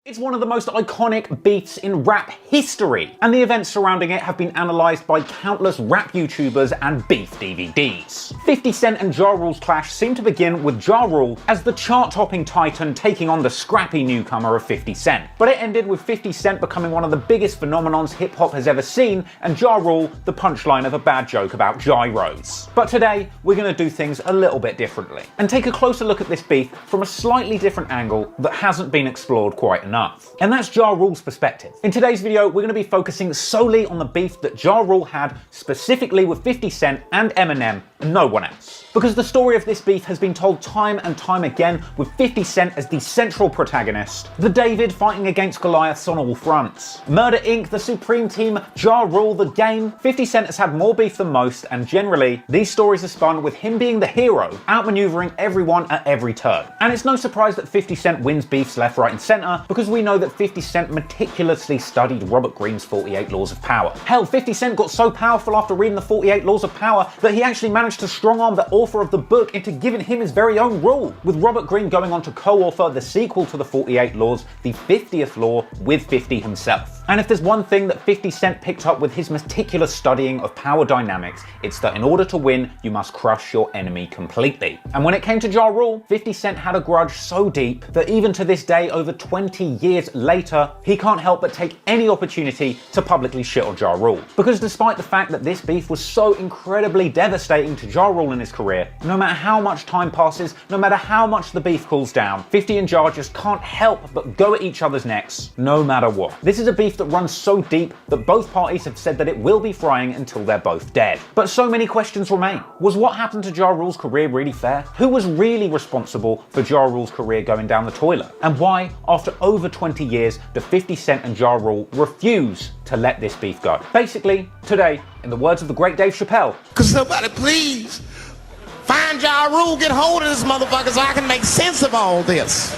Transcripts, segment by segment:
It's one of the most iconic beefs in rap history, and the events surrounding it have been analysed by countless rap YouTubers and beef DVDs. 50 Cent and Ja Rule's clash seemed to begin with Ja Rule as the chart-topping titan taking on the scrappy newcomer of 50 Cent. But it ended with 50 Cent becoming one of the biggest phenomenons hip-hop has ever seen, and Ja Rule the punchline of a bad joke about gyros. But today, we're going to do things a little bit differently, and take a closer look at this beef from a slightly different angle that hasn't been explored quite enough. And that's Ja Rule's perspective. In today's video, we're going to be focusing solely on the beef that Ja Rule had specifically with 50 Cent and Eminem and no one else. Because the story of this beef has been told time and time again, with 50 Cent as the central protagonist, the David fighting against Goliaths on all fronts. Murder Inc., the Supreme Team, Ja Rule, the game. 50 Cent has had more beef than most, and generally, these stories are spun with him being the hero, outmaneuvering everyone at every turn. And it's no surprise that 50 Cent wins beefs left, right and centre, because we know that 50 Cent meticulously studied Robert Greene's 48 Laws of Power. Hell, 50 Cent got so powerful after reading the 48 Laws of Power that he actually managed to strong-arm the author of the book into giving him his very own rule, with Robert Greene going on to co-author the sequel to the 48 Laws, the 50th Law, with 50 himself. And if there's one thing that 50 Cent picked up with his meticulous studying of power dynamics, it's that in order to win, you must crush your enemy completely. And when it came to Ja Rule, 50 Cent had a grudge so deep that even to this day, over 20 years later, he can't help but take any opportunity to publicly shit on Ja Rule. Because despite the fact that this beef was so incredibly devastating to Ja Rule in his career, no matter how much time passes, no matter how much the beef cools down, 50 and Ja just can't help but go at each other's necks, no matter what. This is a beef that runs so deep that both parties have said that it will be frying until they're both dead. But so many questions remain. Was what happened to Ja Rule's career really fair? Who was really responsible for Ja Rule's career going down the toilet? And why, after over 20 years, do 50 Cent and Ja Rule refuse to let this beef go? Basically, today, in the words of the great Dave Chappelle, "Could somebody please find Ja Rule, get hold of this motherfucker so I can make sense of all this."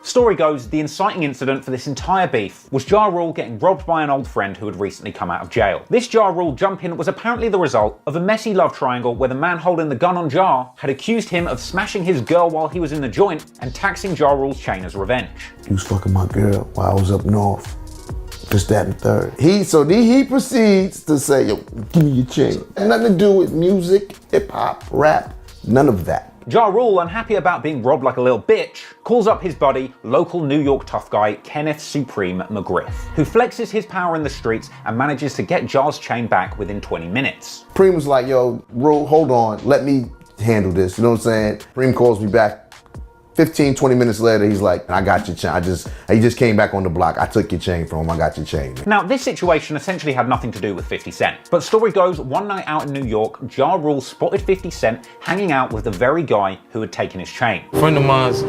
Story goes, the inciting incident for this entire beef was Ja Rule getting robbed by an old friend who had recently come out of jail. This Ja Rule jump-in was apparently the result of a messy love triangle where the man holding the gun on Ja had accused him of smashing his girl while he was in the joint and taxing Ja Rule's chain as revenge. He was fucking my girl while I was up north. This, that, and the third. He proceeds to say, "Yo, give me your chain." Nothing to do with music, hip hop, rap, none of that. Ja Rule, unhappy about being robbed like a little bitch, calls up his buddy, local New York tough guy Kenneth Supreme McGriff, who flexes his power in the streets and manages to get Ja's chain back within 20 minutes. Preem was like, "Yo, Rule, hold on, let me handle this." You know what I'm saying? Preem calls me back 15, 20 minutes later, he's like, "I got your chain. He just came back on the block. I took your chain from him. I got your chain." Now, this situation essentially had nothing to do with 50 Cent. But story goes, one night out in New York, Ja Rule spotted 50 Cent hanging out with the very guy who had taken his chain. A friend of mine's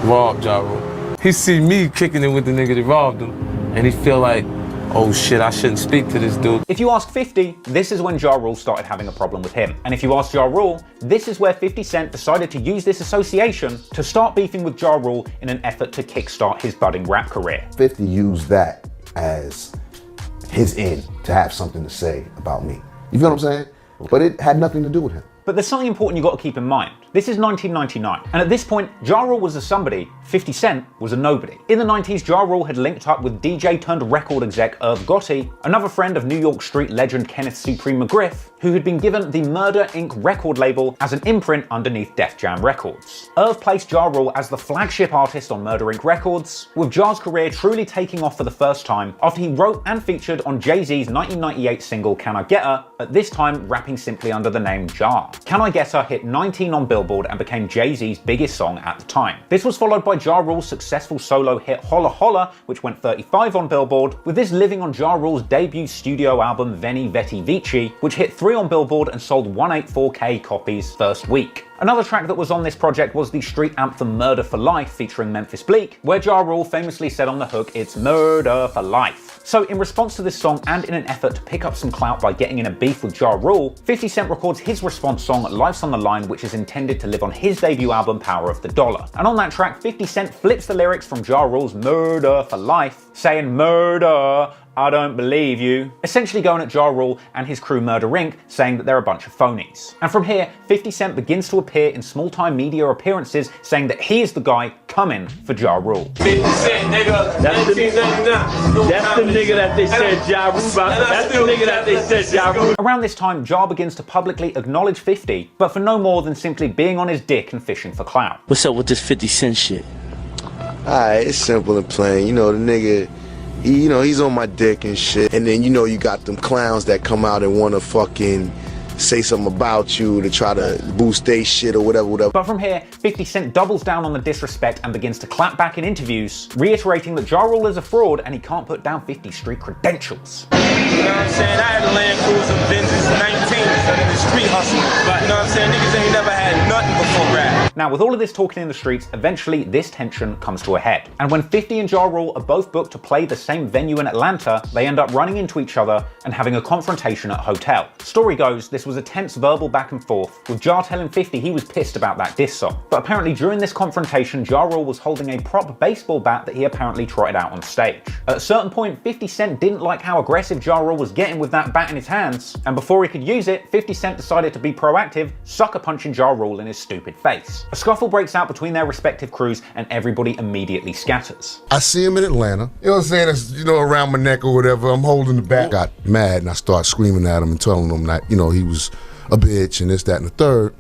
robbed Ja Rule. He see me kicking it with the nigga that robbed him, and he feel like, "Oh shit, I shouldn't speak to this dude." If you ask 50, this is when Ja Rule started having a problem with him. And if you ask Ja Rule, this is where 50 Cent decided to use this association to start beefing with Ja Rule in an effort to kickstart his budding rap career. 50 used that as his end to have something to say about me. You feel what I'm saying? But it had nothing to do with him. But there's something important you got to keep in mind. This is 1999, and at this point, Ja Rule was a somebody, 50 Cent was a nobody. In the 90s, Ja Rule had linked up with DJ turned record exec Irv Gotti, another friend of New York street legend Kenneth Supreme McGriff, who had been given the Murder Inc. record label as an imprint underneath Def Jam Records. Irv placed Ja Rule as the flagship artist on Murder Inc. Records, with Ja's career truly taking off for the first time after he wrote and featured on Jay-Z's 1998 single Can I Get Her, at this time rapping simply under the name Ja. Can I Get Her hit 19 on Billboard and became Jay-Z's biggest song at the time. This was followed by Ja Rule's successful solo hit Holla Holla, which went 35 on Billboard, with this living on Ja Rule's debut studio album Veni Veti Vici, which hit 3 on Billboard and sold 184K copies first week. Another track that was on this project was the street anthem Murder for Life featuring Memphis Bleek, where Ja Rule famously said on the hook, "It's murder for life." So in response to this song and in an effort to pick up some clout by getting in a beef with Ja Rule, 50 Cent records his response song Life's on the Line, which is intended to live on his debut album Power of the Dollar. And on that track, 50 Cent flips the lyrics from Ja Rule's Murder for Life, saying murder, I don't believe you, essentially going at Ja Rule and his crew Murder Inc., saying that they're a bunch of phonies. And from here, 50 Cent begins to appear in small-time media appearances saying that he is the guy coming for Ja Rule. 50 Cent, nigga, that's the nigga that they said Ja Rule about. That's the nigga that they said Ja Rule. Around this time, Ja begins to publicly acknowledge 50, but for no more than simply being on his dick and fishing for clout. What's up with this 50 Cent shit? Alright, it's simple and plain. You know, the nigga, he's on my dick and shit. And then, you got them clowns that come out and want to fucking say something about you to try to boost their shit or whatever. But from here, 50 Cent doubles down on the disrespect and begins to clap back in interviews, reiterating that Ja Rule is a fraud and he can't put down 50's street credentials. You know what I'm saying? I had a Land Cruiser Vengeance 19 in the street hustle. But you know what I'm saying? Niggas ain't never had nothing before rap. Now, with all of this talking in the streets, eventually this tension comes to a head. And when 50 and Ja Rule are both booked to play the same venue in Atlanta, they end up running into each other and having a confrontation at a hotel. Story goes, this was a tense verbal back and forth, with Ja telling 50 he was pissed about that diss song. But apparently during this confrontation, Ja Rule was holding a prop baseball bat that he apparently trotted out on stage. At a certain point, 50 Cent didn't like how aggressive Ja Rule was getting with that bat in his hands, and before he could use it, 50 Cent decided to be proactive, sucker punching Ja Rule in his stupid face. A scuffle breaks out between their respective crews and everybody immediately scatters. I see him in Atlanta. You know what I'm saying? It's, around my neck or whatever. I'm holding the bat. Got mad and I started screaming at him and telling him that, he was a bitch and this, that, and the third.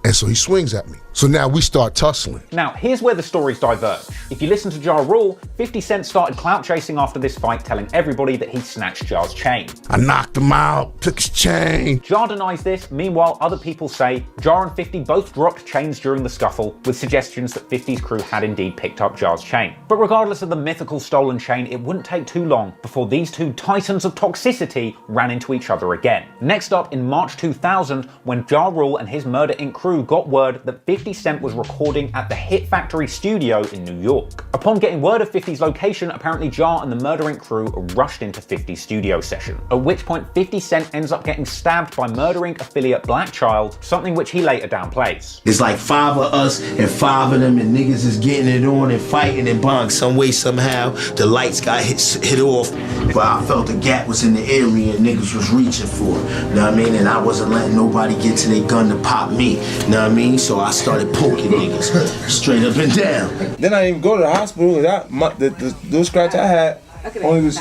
And so he swings at me. So now we start tussling. Now, here's where the stories diverge. If you listen to Ja Rule, 50 Cent started clout chasing after this fight, telling everybody that he snatched Ja's chain. I knocked him out, took his chain. Ja denies this. Meanwhile, other people say Ja and 50 both dropped chains during the scuffle, with suggestions that 50's crew had indeed picked up Ja's chain. But regardless of the mythical stolen chain, it wouldn't take too long before these two titans of toxicity ran into each other again. Next up, in March 2000, when Ja Rule and his Murder Inc. crew got word that 50 Cent was recording at the Hit Factory studio in New York. Upon getting word of 50's location, apparently Ja and the Murder Inc. crew rushed into 50's studio session, at which point 50 Cent ends up getting stabbed by Murder Inc. affiliate Black Child, something which he later downplays. It's like 5 of us and 5 of them, and niggas is getting it on and fighting and bong. Some way, somehow, the lights got hit off. But I felt the gap was in the area and niggas was reaching for it. Know what I mean? And I wasn't letting nobody get to their gun to pop me. Know what I mean? So I started poking niggas straight up and down. Then I didn't even go to the hospital. The little scratch I had only was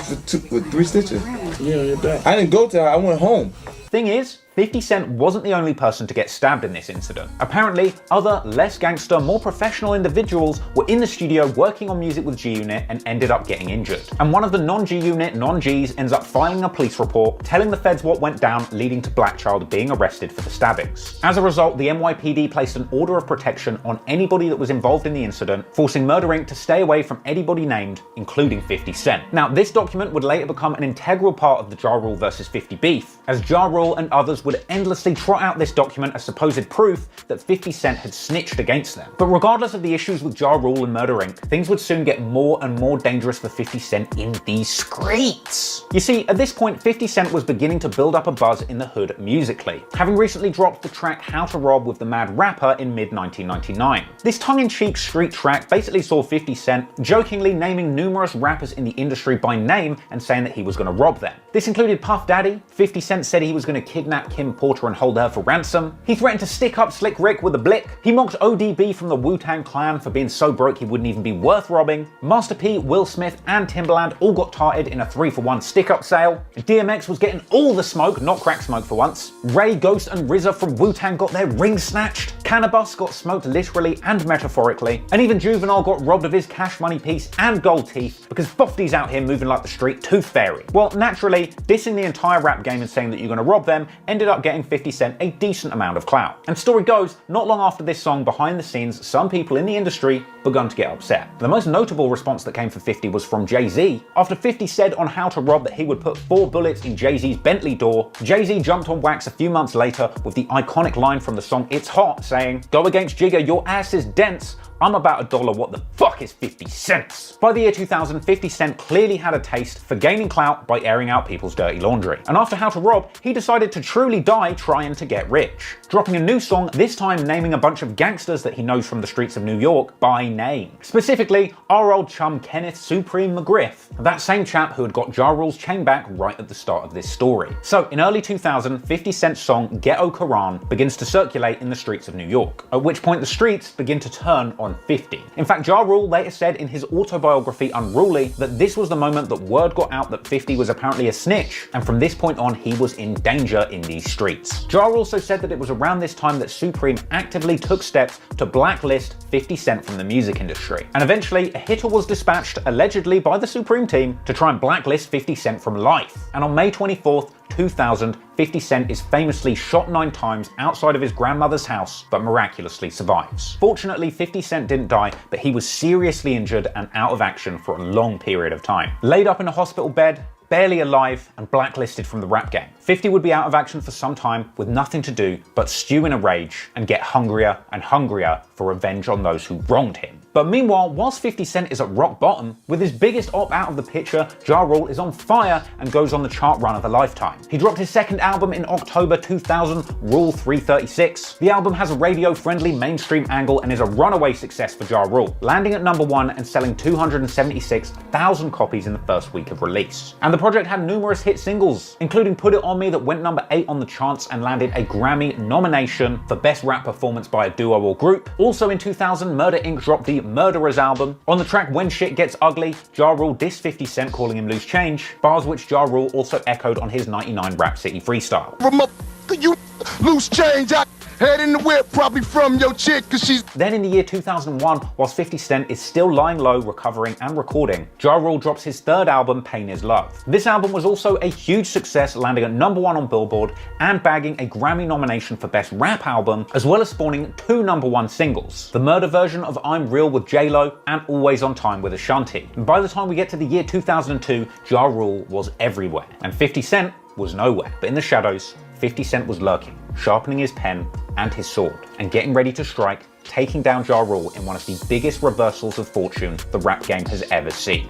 with 3 stitches. Yeah, you're back. I didn't go to I went home. Thing is, 50 Cent wasn't the only person to get stabbed in this incident. Apparently, other, less gangster, more professional individuals were in the studio working on music with G-Unit and ended up getting injured. And one of the non-G-Unit, non-Gs ends up filing a police report, telling the feds what went down, leading to Black Child being arrested for the stabbings. As a result, the NYPD placed an order of protection on anybody that was involved in the incident, forcing Murder Inc. to stay away from anybody named, including 50 Cent. Now, this document would later become an integral part of the Ja Rule vs. 50 beef, as Ja Rule and others would endlessly trot out this document as supposed proof that 50 Cent had snitched against them. But regardless of the issues with Ja Rule and Murder Inc., things would soon get more and more dangerous for 50 Cent in these streets. You see, at this point, 50 Cent was beginning to build up a buzz in the hood musically, having recently dropped the track How to Rob with the Mad Rapper in mid-1999. This tongue-in-cheek street track basically saw 50 Cent jokingly naming numerous rappers in the industry by name and saying that he was going to rob them. This included Puff Daddy. 50 Cent said he was going to kidnap Kim Porter and hold her for ransom. He threatened to stick up Slick Rick with a blick. He mocked ODB from the Wu-Tang Clan for being so broke he wouldn't even be worth robbing. Master P, Will Smith, and Timbaland all got tarted in a 3-for-1 stick-up sale. DMX was getting all the smoke, not crack smoke for once. Ray, Ghost, and RZA from Wu-Tang got their rings snatched. Cannabis got smoked literally and metaphorically. And even Juvenile got robbed of his Cash Money piece and gold teeth because Bofty's out here moving like the street tooth fairy. Well, naturally, dissing the entire rap game and saying that you're going to rob them ended up getting 50 Cent a decent amount of clout. And story goes, not long after this song, behind the scenes, some people in the industry begun to get upset. The most notable response that came for 50 was from Jay-Z. After 50 said on How to Rob that he would put 4 bullets in Jay-Z's Bentley door, Jay-Z jumped on wax a few months later with the iconic line from the song It's Hot saying, "Go against Jigga, your ass is dense. I'm about $1, what the fuck is 50 cents? By the year 2000, 50 Cent clearly had a taste for gaining clout by airing out people's dirty laundry. And after How to Rob, he decided to truly die trying to get rich, dropping a new song, this time naming a bunch of gangsters that he knows from the streets of New York by name. Specifically, our old chum Kenneth Supreme McGriff, that same chap who had got Ja Rule's chain back right at the start of this story. So in early 2000, 50 Cent's song Ghetto Quran begins to circulate in the streets of New York, at which point the streets begin to turn on 50. In fact, Ja Rule later said in his autobiography Unruly that this was the moment that word got out that 50 was apparently a snitch, and from this point on he was in danger in these streets. Ja Rule also said that it was around this time that Supreme actively took steps to blacklist 50 Cent from the music industry, and eventually a hitter was dispatched allegedly by the Supreme team to try and blacklist 50 Cent from life. And on May 24th, 2000, 50 Cent is famously shot 9 times outside of his grandmother's house, but miraculously survives. Fortunately, 50 Cent didn't die, but he was seriously injured and out of action for a long period of time. Laid up in a hospital bed, barely alive, and blacklisted from the rap game. 50 would be out of action for some time with nothing to do but stew in a rage and get hungrier and hungrier for revenge on those who wronged him. But meanwhile, whilst 50 Cent is at rock bottom, with his biggest op out of the picture, Ja Rule is on fire and goes on the chart run of a lifetime. He dropped his second album in October 2000, Rule 336. The album has a radio-friendly mainstream angle and is a runaway success for Ja Rule, landing at #1 and selling 276,000 copies in the first week of release. And the project had numerous hit singles, including Put It On Me that went #8 on the charts and landed a Grammy nomination for Best Rap Performance by a Duo or Group. Also in 2000, Murder Inc. dropped the Murderers album. On the track When Shit Gets Ugly, Ja Rule dissed 50 Cent, calling him loose change, bars which Ja Rule also echoed on his 99 Rap City freestyle. You loose change, I head in the whip, probably from your chick, cause she's... Then in the year 2001, whilst 50 Cent is still lying low, recovering and recording, Ja Rule drops his third album, Pain Is Love. This album was also a huge success, landing at #1 on Billboard and bagging a Grammy nomination for Best Rap Album, as well as spawning 2 #1 singles, the murder version of I'm Real with J-Lo and Always on Time with Ashanti. And by the time we get to the year 2002, Ja Rule was everywhere, and 50 Cent was nowhere. But in the shadows, 50 Cent was lurking, sharpening his pen and his sword, and getting ready to strike, taking down Ja Rule in one of the biggest reversals of fortune the rap game has ever seen.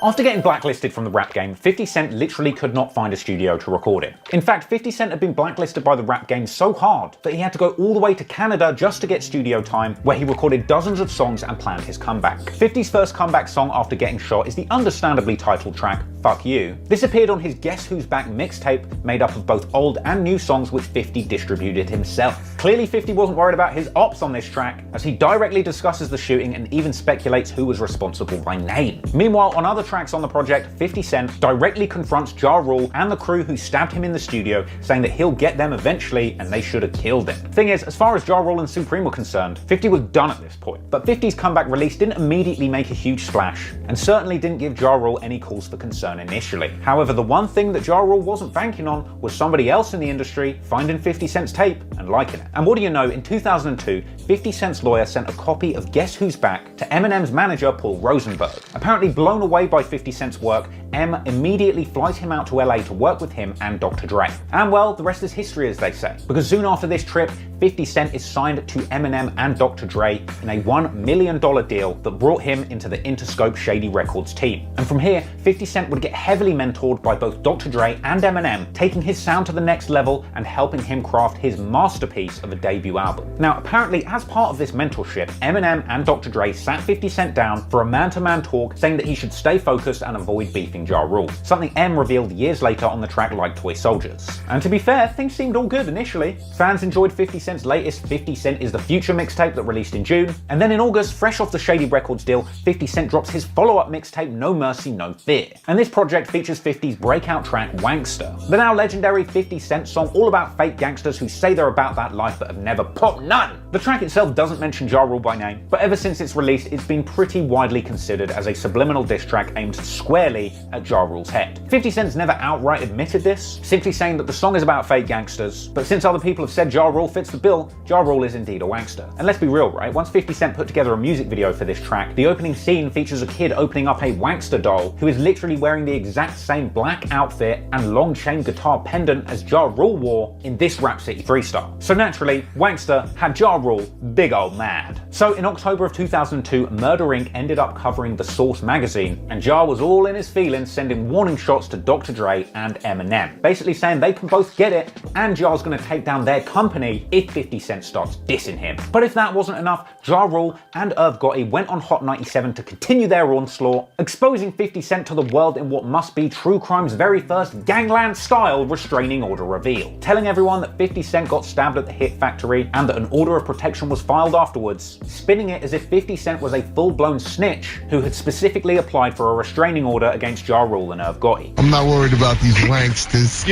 After getting blacklisted from the rap game, 50 Cent literally could not find a studio to record in. In fact, 50 Cent had been blacklisted by the rap game so hard that he had to go all the way to Canada just to get studio time, where he recorded dozens of songs and planned his comeback. 50's first comeback song after getting shot is the understandably titled track, Fuck You. This appeared on his Guess Who's Back mixtape, made up of both old and new songs which 50 distributed himself. Clearly 50 wasn't worried about his ops on this track, as he directly discusses the shooting and even speculates who was responsible by name. Meanwhile, on other tracks on the project, 50 Cent directly confronts Ja Rule and the crew who stabbed him in the studio, saying that he'll get them eventually and they should have killed him. Thing is, as far as Ja Rule and Supreme were concerned, 50 was done at this point. But 50's comeback release didn't immediately make a huge splash, and certainly didn't give Ja Rule any cause for concern initially. However, the one thing that Ja Rule wasn't banking on was somebody else in the industry finding 50 Cent's tape and liking it. And what do you know, in 2002, 50 Cent's lawyer sent a copy of Guess Who's Back to Eminem's manager, Paul Rosenberg. Apparently blown away by 50 Cent's work, M immediately flies him out to LA to work with him and Dr. Dre. And well, the rest is history, as they say, because soon after this trip, 50 Cent is signed to Eminem and Dr. Dre in a $1 million deal that brought him into the Interscope Shady Records team. And from here, 50 Cent would get heavily mentored by both Dr. Dre and Eminem, taking his sound to the next level and helping him craft his masterpiece of a debut album. Now, apparently, as part of this mentorship, Eminem and Dr. Dre sat 50 Cent down for a man-to-man talk, saying that he should stay focused and avoid beefing Ja Rule, something M revealed years later on the track Like Toy Soldiers. And to be fair, things seemed all good initially. Fans enjoyed 50 Cent's latest 50 Cent Is the Future mixtape that released in June, and then in August, fresh off the Shady Records deal, 50 Cent drops his follow-up mixtape No Mercy, No Fear. And this project features 50's breakout track Wankster, the now legendary 50 Cent song all about fake gangsters who say they're about that life but have never put none. The track itself doesn't mention Ja Rule by name, but ever since its release, it's been pretty widely considered as a subliminal diss track aimed squarely at Ja Rule's head. 50 Cent's never outright admitted this, simply saying that the song is about fake gangsters, but since other people have said Ja Rule fits the bill, Ja Rule is indeed a wankster. And let's be real, right? Once 50 Cent put together a music video for this track, the opening scene features a kid opening up a wankster doll who is literally wearing the exact same black outfit and long chain guitar pendant as Ja Rule wore in this Rap City freestyle. So naturally, wankster had Ja Rule big old mad. So in October of 2002, Murder Inc. ended up covering the Source magazine, and Ja was all in his feelings, sending warning shots to Dr. Dre and Eminem, basically saying they can both get it and Ja's gonna take down their company if 50 Cent starts dissing him. But if that wasn't enough, Ja Rule and Irv Gotti went on Hot 97 to continue their onslaught, exposing 50 Cent to the world in what must be true crime's very first gangland-style restraining order reveal, telling everyone that 50 Cent got stabbed at the Hit Factory and that an order of protection was filed afterwards, spinning it as if 50 Cent was a full-blown snitch who had specifically applied for a restraining order against Ja Rule and Irv Gotti. I'm not worried about these wanksters.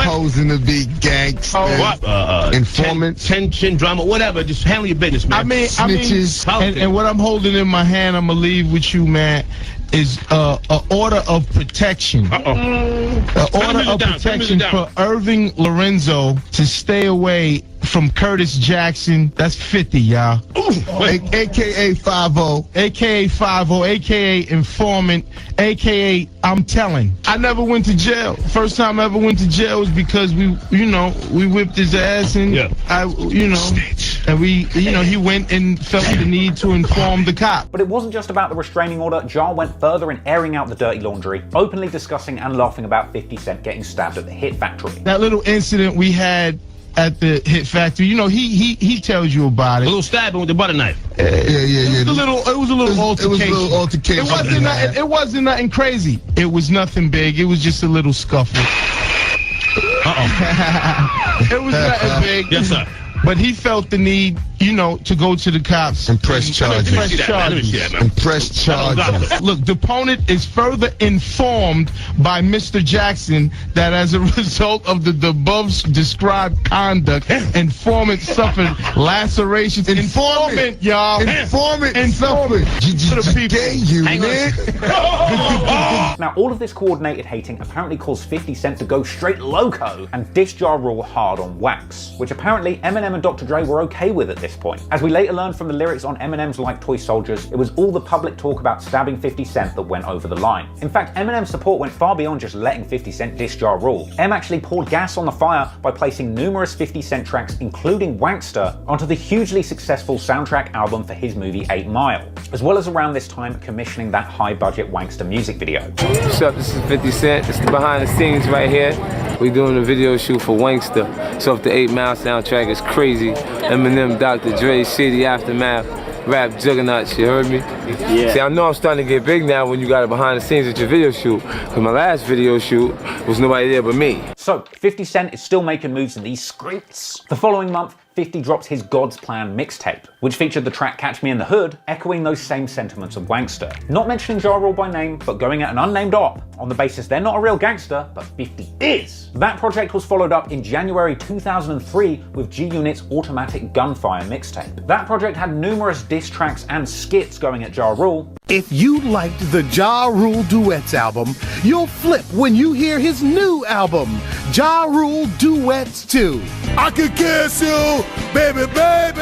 Hoes in the big gangs. Informants. Tension, drama, whatever. Just handle your business, man. Snitches. And what I'm holding in my hand, I'm gonna leave with you, man, is a order of protection. An order of protection for Irving Lorenzo to stay away from Curtis Jackson. That's 50, y'all. AKA 50, AKA 50, AKA informant, AKA I'm telling. I never went to jail. First time I ever went to jail was because we whipped his ass and and he went and felt the need to inform the cop. But it wasn't just about the restraining order. Ja went further in airing out the dirty laundry, openly discussing and laughing about 50 Cent getting stabbed at the Hit Factory. That little incident we had at the Hit Factory, he tells you about it. A little stabbing with the butter knife. It was a little altercation. It wasn't nothing crazy. It was nothing big. It was just a little scuffle. It was nothing big. Yes, sir. But he felt the need, to go to the cops and press charges. Look, the opponent is further informed by Mr. Jackson that as a result of the above described conduct, informant suffered lacerations. Informant, y'all. Informant. Now, all of this coordinated hating apparently caused 50 Cent to go straight loco and diss Ja Rule hard on wax, which apparently Eminem and Dr. Dre were okay with at this point. As we later learned from the lyrics on Eminem's Like Toy Soldiers, it was all the public talk about stabbing 50 Cent that went over the line. In fact, Eminem's support went far beyond just letting 50 Cent diss Ja Rule. Em actually poured gas on the fire by placing numerous 50 Cent tracks, including Wankster, onto the hugely successful soundtrack album for his movie 8 Mile, as well as around this time commissioning that high-budget Wankster music video. What's up, this is 50 Cent. It's the behind the scenes right here. We're doing a video shoot for Wankster. It's off the 8 Mile soundtrack. It's crazy. Eminem, Dr. Dre, City, Aftermath, rap juggernauts, you heard me? Yeah. See, I know I'm starting to get big now when you got it behind the scenes at your video shoot, because my last video shoot was nobody there but me. So, 50 Cent is still making moves in these streets. The following month, 50 drops his God's Plan mixtape, which featured the track Catch Me in the Hood, echoing those same sentiments of Wankster. Not mentioning Ja Rule by name, but going at an unnamed op, on the basis they're not a real gangster, but 50 is. That project was followed up in January 2003 with G-Unit's Automatic Gunfire mixtape. That project had numerous diss tracks and skits going at Ja Rule. If you liked the Ja Rule Duets album, you'll flip when you hear his new album, Ja Rule Duets 2. I could kiss you, baby, baby.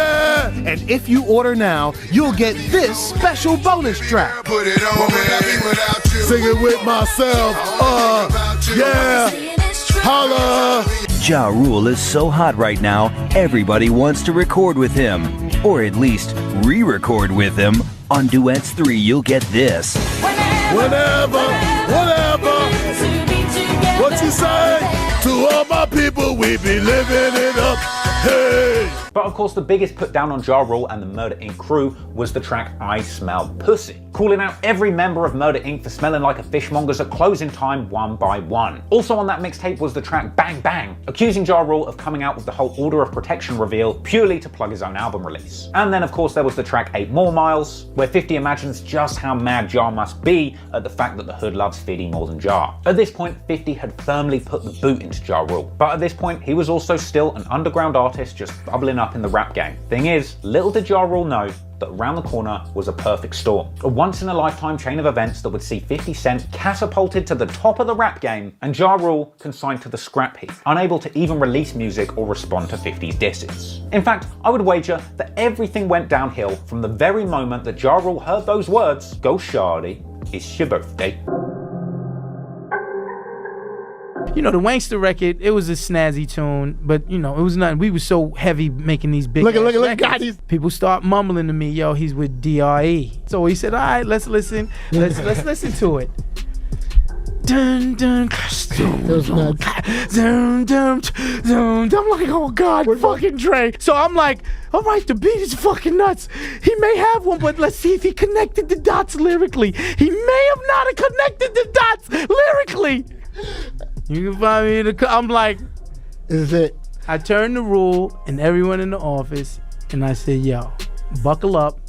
And if you order now, you'll get this special bonus track. Put it on me without you. Sing it with myself. Yeah. Holla. Ja Rule is so hot right now, everybody wants to record with him, or at least re-record with him. On Duets 3, you'll get this. Whenever. What you say? To all my people, we be living it up. Hey. But of course, the biggest put down on Ja Rule and the Murder Inc. crew was the track I Smell Pussy, calling out every member of Murder Inc. for smelling like a fishmongers at closing time one by one. Also on that mixtape was the track Bang Bang, accusing Ja Rule of coming out with the whole order of protection reveal purely to plug his own album release. And then of course there was the track 8 More Miles, where 50 imagines just how mad Ja must be at the fact that the hood loves 50 more than Ja. At this point, 50 had firmly put the boot into Ja Rule, but at this point he was also still an underground artist just bubbling moving up in the rap game. Thing is, little did Ja Rule know that around the corner was a perfect storm. A once-in-a-lifetime chain of events that would see 50 Cent catapulted to the top of the rap game and Ja Rule consigned to the scrap heap, unable to even release music or respond to 50's disses. In fact, I would wager that everything went downhill from the very moment that Ja Rule heard those words, "Go shawty, it's your birthday." You know, the Wankster record, it was a snazzy tune, but, you know, it was nothing. We were so heavy making these big Look, God, people start mumbling to me, yo, he's with D.R.E. So he said, all right, let's listen. Let's listen to it. Dun, dun, dun, dun, dun, dun. I'm like, oh God, fucking Dre. So I'm like, all right, the beat is fucking nuts. He may have one, but let's see if he connected the dots lyrically. He may have not connected the dots lyrically. You can find me in the I'm like, is it? I turned to Rule and everyone in the office and I said, yo, buckle up.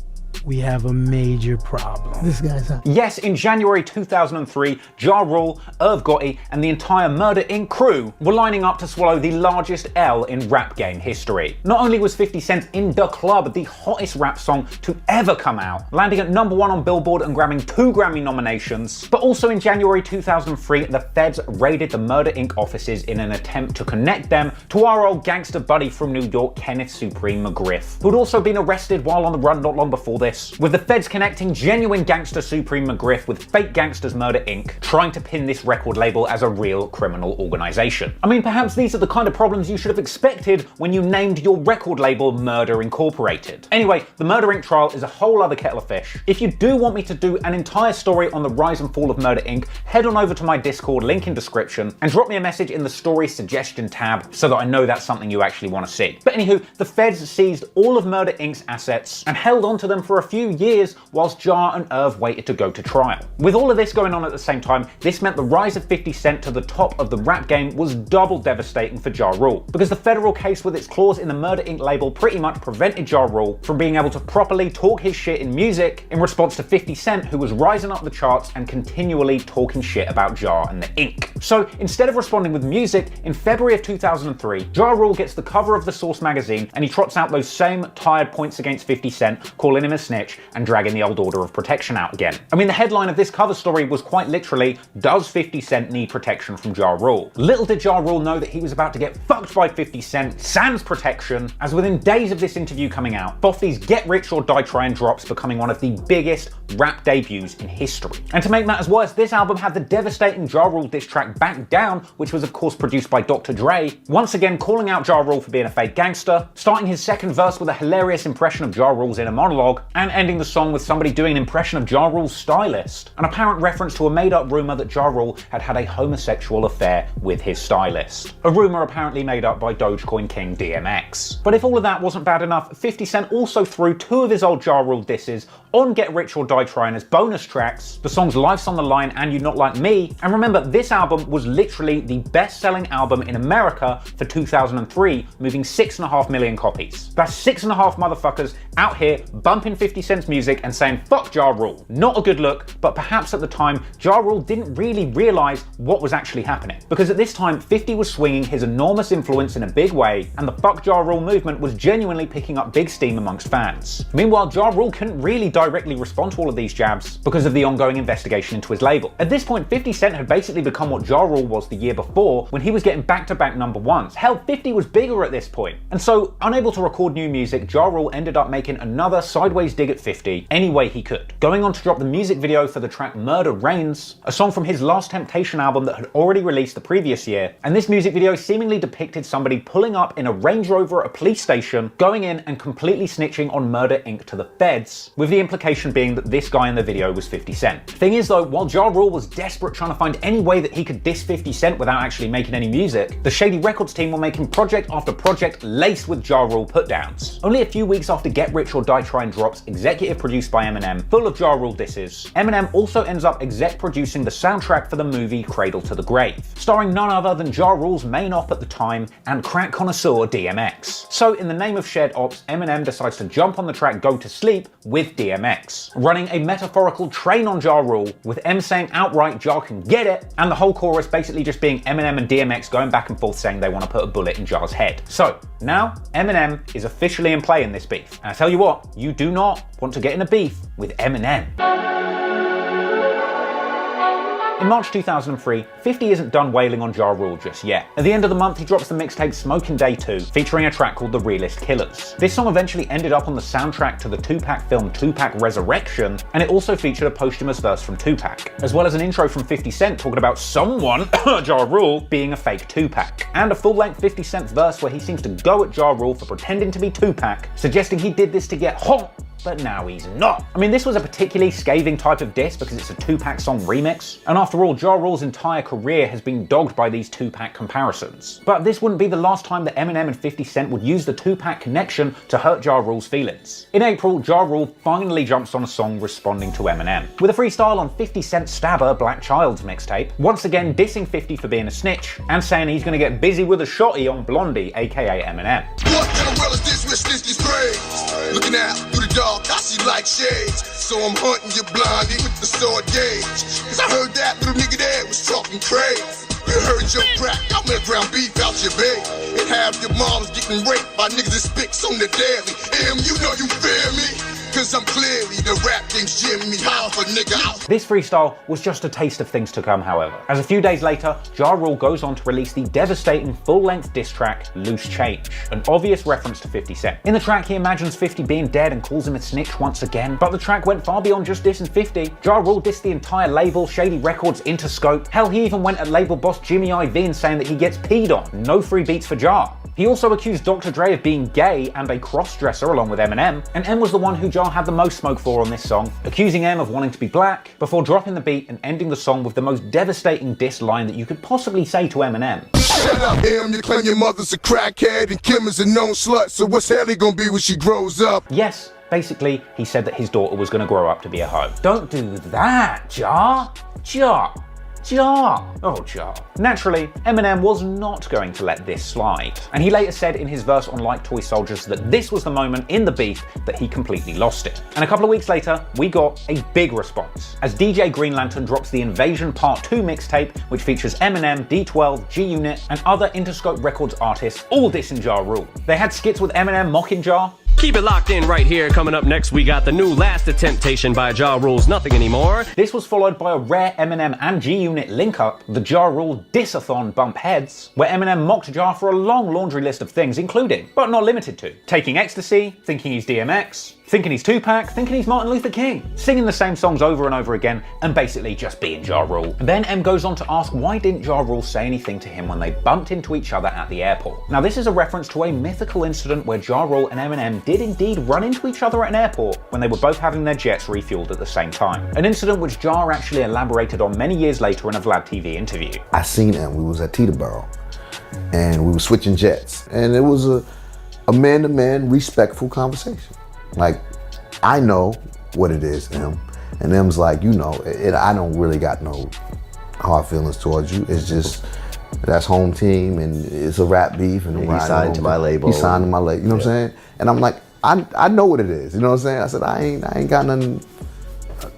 We have a major problem. This guy's up. Yes, in January 2003, Ja Rule, Irv Gotti, and the entire Murder Inc. crew were lining up to swallow the largest L in rap game history. Not only was 50 Cent In Da Club the hottest rap song to ever come out, landing at #1 on Billboard and grabbing 2 Grammy nominations, but also in January 2003, the feds raided the Murder Inc. offices in an attempt to connect them to our old gangster buddy from New York, Kenneth Supreme McGriff, who'd also been arrested while on the run not long before this, with the feds connecting genuine gangster Supreme McGriff with fake gangsters Murder Inc., trying to pin this record label as a real criminal organization. I mean, perhaps these are the kind of problems you should have expected when you named your record label Murder Incorporated. Anyway, the Murder Inc. trial is a whole other kettle of fish. If you do want me to do an entire story on the rise and fall of Murder Inc., head on over to my Discord, link in description, and drop me a message in the story suggestion tab so that I know that's something you actually want to see. But anywho, the feds seized all of Murder Inc.'s assets and held onto them for a few years whilst Ja and Irv waited to go to trial. With all of this going on at the same time, this meant the rise of 50 Cent to the top of the rap game was double devastating for Ja Rule, because the federal case with its clause in the Murder Inc. label pretty much prevented Ja Rule from being able to properly talk his shit in music in response to 50 Cent, who was rising up the charts and continually talking shit about Ja and the Inc. So instead of responding with music, in February of 2003, Ja Rule gets the cover of the Source magazine and he trots out those same tired points against 50 Cent, calling him a snitch and dragging the old order of protection out again. I mean, the headline of this cover story was quite literally, does 50 Cent need protection from Ja Rule? Little did Ja Rule know that he was about to get fucked by 50 Cent, sans protection, as within days of this interview coming out, Boffy's Get Rich or Die Tryin' drops, becoming one of the biggest rap debuts in history. And to make matters worse, this album had the devastating Ja Rule diss track Back Down, which was of course produced by Dr. Dre, once again calling out Ja Rule for being a fake gangster, starting his second verse with a hilarious impression of Ja Rule's inner monologue, and ending the song with somebody doing an impression of Ja Rule's stylist, an apparent reference to a made-up rumour that Ja Rule had had a homosexual affair with his stylist. A rumour apparently made up by Dogecoin King DMX. But if all of that wasn't bad enough, 50 Cent also threw 2 of his old Ja Rule disses on Get Rich or Die Tryin' as bonus tracks, the songs Life's on the Line and You Not Like Me, and remember, this album was literally the best-selling album in America for 2003, moving 6.5 million copies. That's 6.5 motherfuckers out here bumping 50 Cent's music and saying fuck Ja Rule. Not a good look, but perhaps at the time, Ja Rule didn't really realise what was actually happening. Because at this time, 50 was swinging his enormous influence in a big way, and the fuck Ja Rule movement was genuinely picking up big steam amongst fans. Meanwhile, Ja Rule couldn't really directly respond to all of these jabs because of the ongoing investigation into his label. At this point, 50 Cent had basically become what Ja Rule was the year before when he was getting back-to-back #1s. Hell, 50 was bigger at this point. And so, unable to record new music, Ja Rule ended up making another sideways dig at 50 any way he could, going on to drop the music video for the track Murder Reigns, a song from his Last Temptation album that had already released the previous year, and this music video seemingly depicted somebody pulling up in a Range Rover at a police station, going in and completely snitching on Murder Inc. to the feds, with the implication being that this guy in the video was 50 Cent. Thing is though, while Ja Rule was desperate trying to find any way that he could diss 50 Cent without actually making any music, the Shady Records team were making project after project laced with Ja Rule putdowns. Only a few weeks after Get Rich or Die Tryin' drops, Ops, executive produced by Eminem, full of Ja Rule disses. Eminem also ends up exec producing the soundtrack for the movie Cradle to the Grave, starring none other than Ja Rule's main op at the time and crack connoisseur DMX. So in the name of shared ops, Eminem decides to jump on the track Go to Sleep with DMX, running a metaphorical train on Ja Rule, with M saying outright Ja can get it, and the whole chorus basically just being Eminem and DMX going back and forth saying they want to put a bullet in Ja's head. So now Eminem is officially in play in this beef. And I tell you what, you do not want to get in a beef with Eminem. In March 2003, 50 isn't done wailing on Ja Rule just yet. At the end of the month, he drops the mixtape Smokin' Day 2, featuring a track called The Realest Killers. This song eventually ended up on the soundtrack to the Tupac film Tupac Resurrection, and it also featured a posthumous verse from Tupac, as well as an intro from 50 Cent talking about someone, Ja Rule, being a fake Tupac, and a full-length 50 Cent verse where he seems to go at Ja Rule for pretending to be Tupac, suggesting he did this to get hot, but now he's not. I mean, this was a particularly scathing type of diss because it's a Tupac song remix, and after all, Ja Rule's entire career has been dogged by these Tupac comparisons. But this wouldn't be the last time that Eminem and 50 Cent would use the Tupac connection to hurt Ja Rule's feelings. In April, Ja Rule finally jumps on a song responding to Eminem, with a freestyle on 50 Cent's Stabber Black Child's mixtape, once again dissing 50 for being a snitch, and saying he's gonna get busy with a shotty on Blondie, aka Eminem. What kind of world is this with these grades? Looking out through the dark, I see like shades. So I'm hunting you blindly with the sword gauge. Cause I heard that little nigga there was talking crazy. You heard your crack, I went round beef out your bay. And half your mom's getting raped by niggas that spicks on the daily. You know you feel me? Cause I'm clearly the rap game's Jimmy Hoffa, nigga. This freestyle was just a taste of things to come, however, as a few days later, Ja Rule goes on to release the devastating full-length diss track Loose Change, an obvious reference to 50 Cent. In the track, he imagines 50 being dead and calls him a snitch once again, but the track went far beyond just dissing 50. Ja Rule dissed the entire label, Shady Records, Interscope. Hell, he even went at label boss Jimmy Iovine saying that he gets peed on. No free beats for Ja. He also accused Dr. Dre of being gay and a cross-dresser along with Eminem, and M was the one who Ja had the most smoke for on this song, accusing M of wanting to be black, before dropping the beat and ending the song with the most devastating diss line that you could possibly say to Eminem. Shut up, M, you claim your mother's a crackhead and Kim is a known slut, so what's Haley gonna be when she grows up? Yes, basically, he said that his daughter was gonna grow up to be a hoe. Don't do that, Ja. Ja. Oh, Ja. Naturally, Eminem was not going to let this slide, and he later said in his verse on Like Toy Soldiers that this was the moment in the beef that he completely lost it. And a couple of weeks later, we got a big response, as DJ Green Lantern drops the Invasion Part 2 mixtape, which features Eminem, D12, G-Unit, and other Interscope Records artists, all dissing Ja Rule. They had skits with Eminem mocking Ja. Keep it locked in right here. Coming up next, we got the new Last Temptation by Ja Rule's Nothing Anymore. This was followed by a rare Eminem and G-Unit link-up, the Ja Rule Dissathon Bump Heads, where Eminem mocked Ja for a long laundry list of things, including, but not limited to, taking ecstasy, thinking he's DMX, thinking he's Tupac, thinking he's Martin Luther King, singing the same songs over and over again, and basically just being Ja Rule. Then M goes on to ask why didn't Ja Rule say anything to him when they bumped into each other at the airport. Now this is a reference to a mythical incident where Ja Rule and Eminem did indeed run into each other at an airport when they were both having their jets refueled at the same time. An incident which Ja actually elaborated on many years later in a Vlad TV interview. I seen him, we was at Teterboro, and we were switching jets, and it was a man-to-man respectful conversation. Like, I know what it is, M, and M's like, you know, I don't really got no hard feelings towards you. It's just, that's home team, and it's a rap beef, and he signed to my label. He signed to my label, you know what I'm saying? And I'm like, I know what it is, you know what I'm saying? I said, I ain't got nothing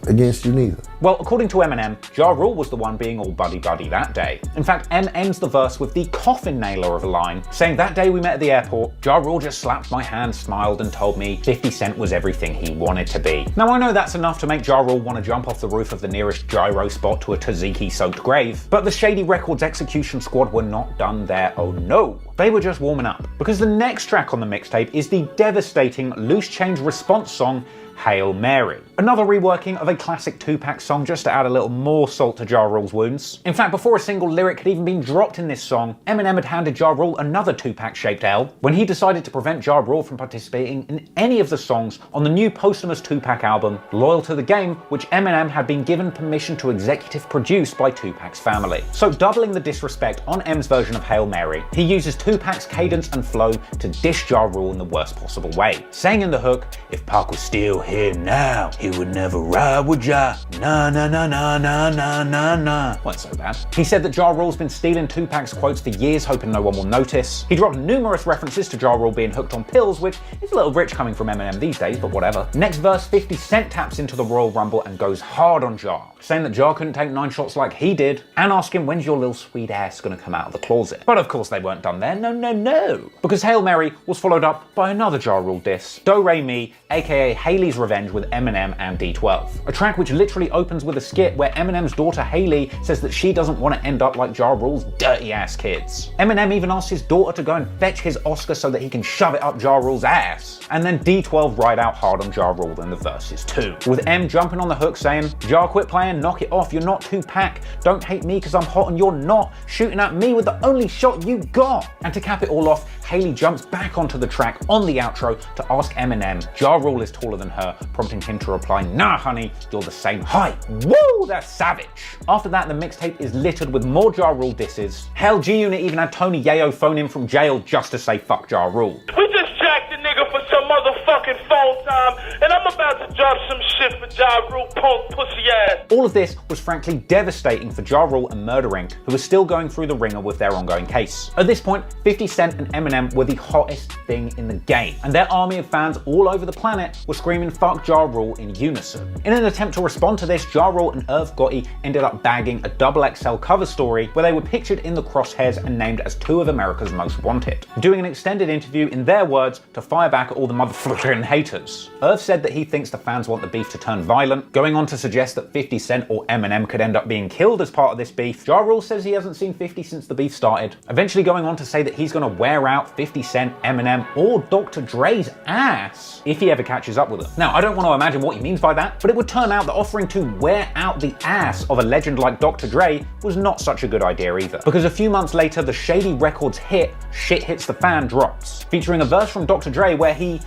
against you neither. Well, according to Eminem, Ja Rule was the one being all buddy-buddy that day. In fact, M ends the verse with the coffin nailer of a line, saying that day we met at the airport, Ja Rule just slapped my hand, smiled, and told me 50 Cent was everything he wanted to be. Now I know that's enough to make Ja Rule want to jump off the roof of the nearest gyro spot to a tzatziki-soaked grave, but the Shady Records execution squad were not done there, oh no. They were just warming up, because the next track on the mixtape is the devastating Loose Change response song, Hail Mary, another reworking of a classic Tupac song just to add a little more salt to Ja Rule's wounds. In fact, before a single lyric had even been dropped in this song, Eminem had handed Ja Rule another Tupac-shaped L when he decided to prevent Ja Rule from participating in any of the songs on the new posthumous Tupac album, Loyal to the Game, which Eminem had been given permission to executive produce by Tupac's family. So doubling the disrespect on M's version of Hail Mary, he uses Tupac's cadence and flow to dish Ja Rule in the worst possible way, saying in the hook, "If Pac was still here now, he would never ride with Ja. Nah, nah, nah, nah, nah, nah, nah, nah." Wasn't so bad. He said that Ja Rule's been stealing Tupac's quotes for years, hoping no one will notice. He dropped numerous references to Ja Rule being hooked on pills, which is a little rich coming from Eminem these days, but whatever. Next verse, 50 Cent taps into the Royal Rumble and goes hard on Ja, saying that Ja couldn't take 9 shots like he did, and asking when's your little sweet ass gonna come out of the closet. But of course they weren't done there, no. Because Hail Mary was followed up by another Ja Rule diss, Do Re Mi, aka Hailey's Revenge with Eminem and D12. A track which literally opens with a skit where Eminem's daughter Hailey says that she doesn't want to end up like Ja Rule's dirty ass kids. Eminem even asks his daughter to go and fetch his Oscar so that he can shove it up Ja Rule's ass. And then D12 ride out hard on Ja Rule in the verses too, with M jumping on the hook saying, "Ja, quit playing, knock it off, you're not Tupac. Don't hate me cause I'm hot and you're not. Shooting at me with the only shot you got." And to cap it all off, Hailey jumps back onto the track on the outro to ask Eminem, Ja Rule is taller than her, prompting him to reply, "Nah honey, you're the same height." Woo, that's savage. After that, the mixtape is littered with more Ja Rule disses. Hell, G-Unit even had Tony Yayo phone in from jail just to say fuck Ja Rule. We just jacked the nigga for some motherfucking phone time, and I'm about to drop some shit for Ja Rule, punk pussy ass. All of this was frankly devastating for Ja Rule and Murder Inc., who were still going through the ringer with their ongoing case. At this point, 50 Cent and Eminem were the hottest thing in the game, and their army of fans all over the planet were screaming fuck Ja Rule in unison. In an attempt to respond to this, Ja Rule and Irv Gotti ended up bagging a XXL cover story where they were pictured in the crosshairs and named as 2 of America's most wanted, doing an extended interview in their words to fire back at all the motherfucking haters. Irv said that he thinks the fans want the beef to turn violent, going on to suggest that 50 Cent or Eminem could end up being killed as part of this beef. Ja Rule says he hasn't seen 50 since the beef started, eventually going on to say that he's gonna wear out 50 Cent, Eminem, or Dr. Dre's ass if he ever catches up with them. Now, I don't want to imagine what he means by that, but it would turn out that offering to wear out the ass of a legend like Dr. Dre was not such a good idea either, because a few months later, the Shady Records hit Shit Hits the Fan drops, featuring a verse from Dr. Dre where he,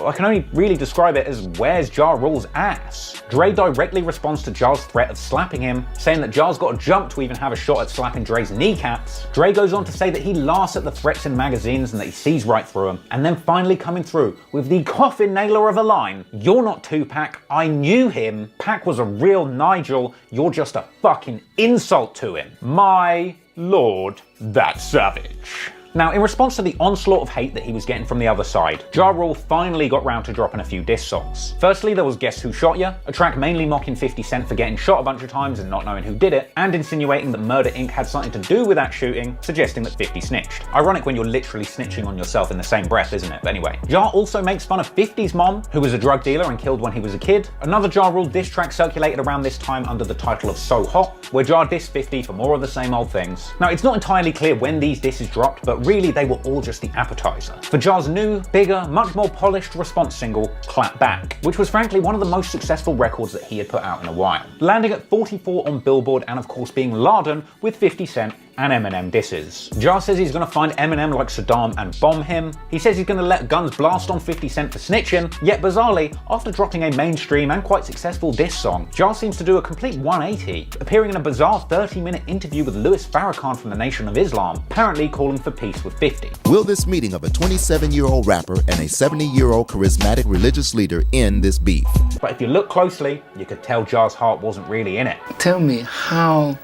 I can only really describe it as "Where's Ja Rule's ass?" Dre directly responds to Ja's threat of slapping him, saying that Ja's got to jump to even have a shot at slapping Dre's kneecaps. Dre goes on to say that he laughs at the threats in magazines and that he sees right through them, and then finally coming through with the coffin nailer of a line, "You're not Tupac, I knew him. Pac was a real Nigel, you're just a fucking insult to him." My lord, that's savage. Now, in response to the onslaught of hate that he was getting from the other side, Ja Rule finally got round to dropping a few diss songs. Firstly, there was Guess Who Shot Ya?, a track mainly mocking 50 Cent for getting shot a bunch of times and not knowing who did it, and insinuating that Murder Inc. had something to do with that shooting, suggesting that 50 snitched. Ironic when you're literally snitching on yourself in the same breath, isn't it? But anyway, Ja also makes fun of 50's mom, who was a drug dealer and killed when he was a kid. Another Ja Rule diss track circulated around this time under the title of So Hot, where Ja dissed 50 for more of the same old things. Now, it's not entirely clear when these disses dropped, but really they were all just the appetizer for Ja's new, bigger, much more polished response single, Clap Back, which was frankly one of the most successful records that he had put out in a while, landing at 44 on Billboard and of course being laden with 50 Cent and Eminem disses. Ja says he's gonna find Eminem like Saddam and bomb him. He says he's gonna let guns blast on 50 Cent for snitching, yet bizarrely, after dropping a mainstream and quite successful diss song, Ja seems to do a complete 180, appearing in a bizarre 30-minute interview with Louis Farrakhan from the Nation of Islam, apparently calling for peace with 50. Will this meeting of a 27-year-old rapper and a 70-year-old charismatic religious leader end this beef? But if you look closely, you could tell Ja's heart wasn't really in it. Tell me, how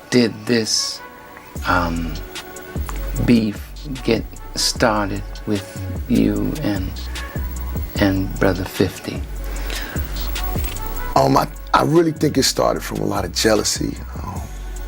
did this beef get started with you and Brother 50? I really think it started from a lot of jealousy,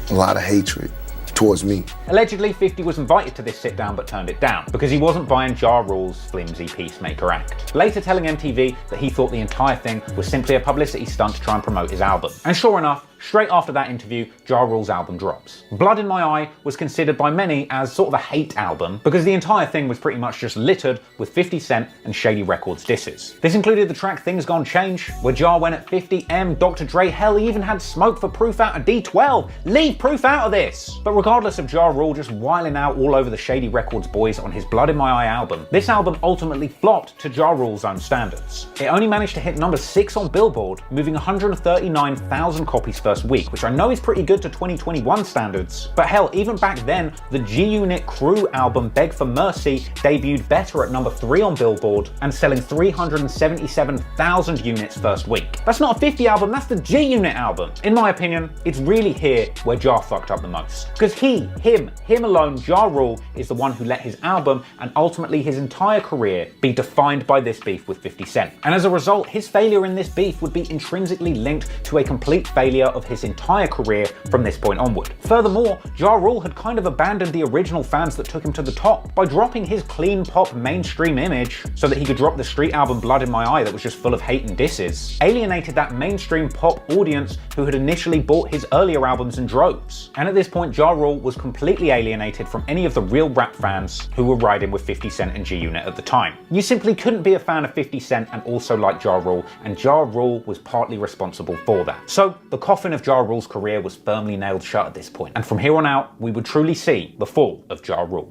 a lot of hatred towards me. Allegedly, 50 was invited to this sit-down but turned it down because he wasn't buying Ja Rule's flimsy peacemaker act, later telling MTV that he thought the entire thing was simply a publicity stunt to try and promote his album. And sure enough, straight after that interview, Ja Rule's album drops. Blood in My Eye was considered by many as sort of a hate album because the entire thing was pretty much just littered with 50 Cent and Shady Records disses. This included the track Things Gone Change, where Ja went at 50M, Dr. Dre, hell, he even had Smoke for Proof out of D12. Leave Proof out of this! But regardless of Ja Rule just whiling out all over the Shady Records boys on his Blood in My Eye album, this album ultimately flopped to Ja Rule's own standards. It only managed to hit number 6 on Billboard, moving 139,000 copies first week, which I know is pretty good to 2021 standards. But hell, even back then, the G-Unit Crew album Beg for Mercy debuted better at number 3 on Billboard and selling 377,000 units first week. That's not a 50 album, that's the G-Unit album. In my opinion, it's really here where Ja fucked up the most. Because him alone, Ja Rule, is the one who let his album and ultimately his entire career be defined by this beef with 50 Cent. And as a result, his failure in this beef would be intrinsically linked to a complete failure of his entire career from this point onward. Furthermore, Ja Rule had kind of abandoned the original fans that took him to the top by dropping his clean pop mainstream image so that he could drop the street album Blood in My Eye that was just full of hate and disses, alienated that mainstream pop audience who had initially bought his earlier albums in droves. And at this point, Ja Rule was completely alienated from any of the real rap fans who were riding with 50 Cent and G-Unit at the time. You simply couldn't be a fan of 50 Cent and also like Ja Rule, and Ja Rule was partly responsible for that. So the coffin of Ja Rule's career was firmly nailed shut at this point, and from here on out, we would truly see the fall of Ja Rule.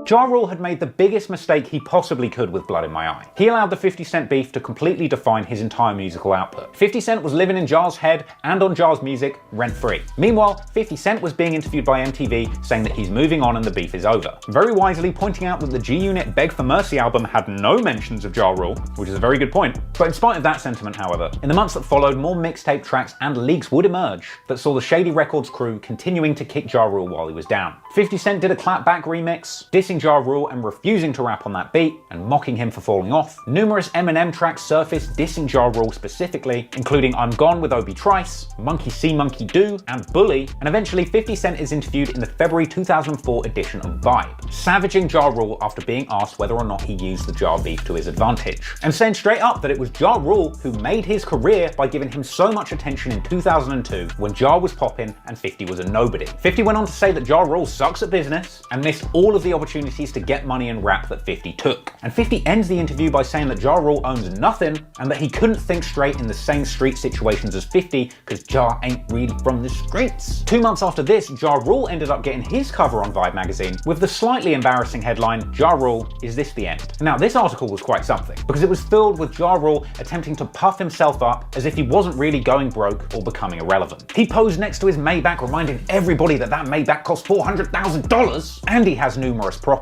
Ja Rule had made the biggest mistake he possibly could with Blood in My Eye. He allowed the 50 Cent beef to completely define his entire musical output. 50 Cent was living in Ja's head and on Ja's music rent-free. Meanwhile, 50 Cent was being interviewed by MTV saying that he's moving on and the beef is over, very wisely pointing out that the G-Unit Beg for Mercy album had no mentions of Ja Rule, which is a very good point. But in spite of that sentiment, however, in the months that followed, more mixtape tracks and leaks would emerge that saw the Shady Records crew continuing to kick Ja Rule while he was down. 50 Cent did a clapback remix, dissing Ja Rule and refusing to rap on that beat and mocking him for falling off. Numerous Eminem tracks surfaced dissing Ja Rule specifically, including I'm Gone with Obi Trice, Monkey See Monkey Do, and Bully, and eventually 50 Cent is interviewed in the February 2004 edition of Vibe, savaging Ja Rule after being asked whether or not he used the Ja beef to his advantage, and saying straight up that it was Ja Rule who made his career by giving him so much attention in 2002 when Ja was popping and 50 was a nobody. 50 went on to say that Ja Rule sucks at business and missed all of the opportunities to get money in rap that 50 took. And 50 ends the interview by saying that Ja Rule owns nothing and that he couldn't think straight in the same street situations as 50 because Ja ain't really from the streets. 2 months after this, Ja Rule ended up getting his cover on Vibe magazine with the slightly embarrassing headline, Ja Rule, is this the end? Now this article was quite something because it was filled with Ja Rule attempting to puff himself up as if he wasn't really going broke or becoming irrelevant. He posed next to his Maybach reminding everybody that that Maybach cost $400,000 and he has numerous properties.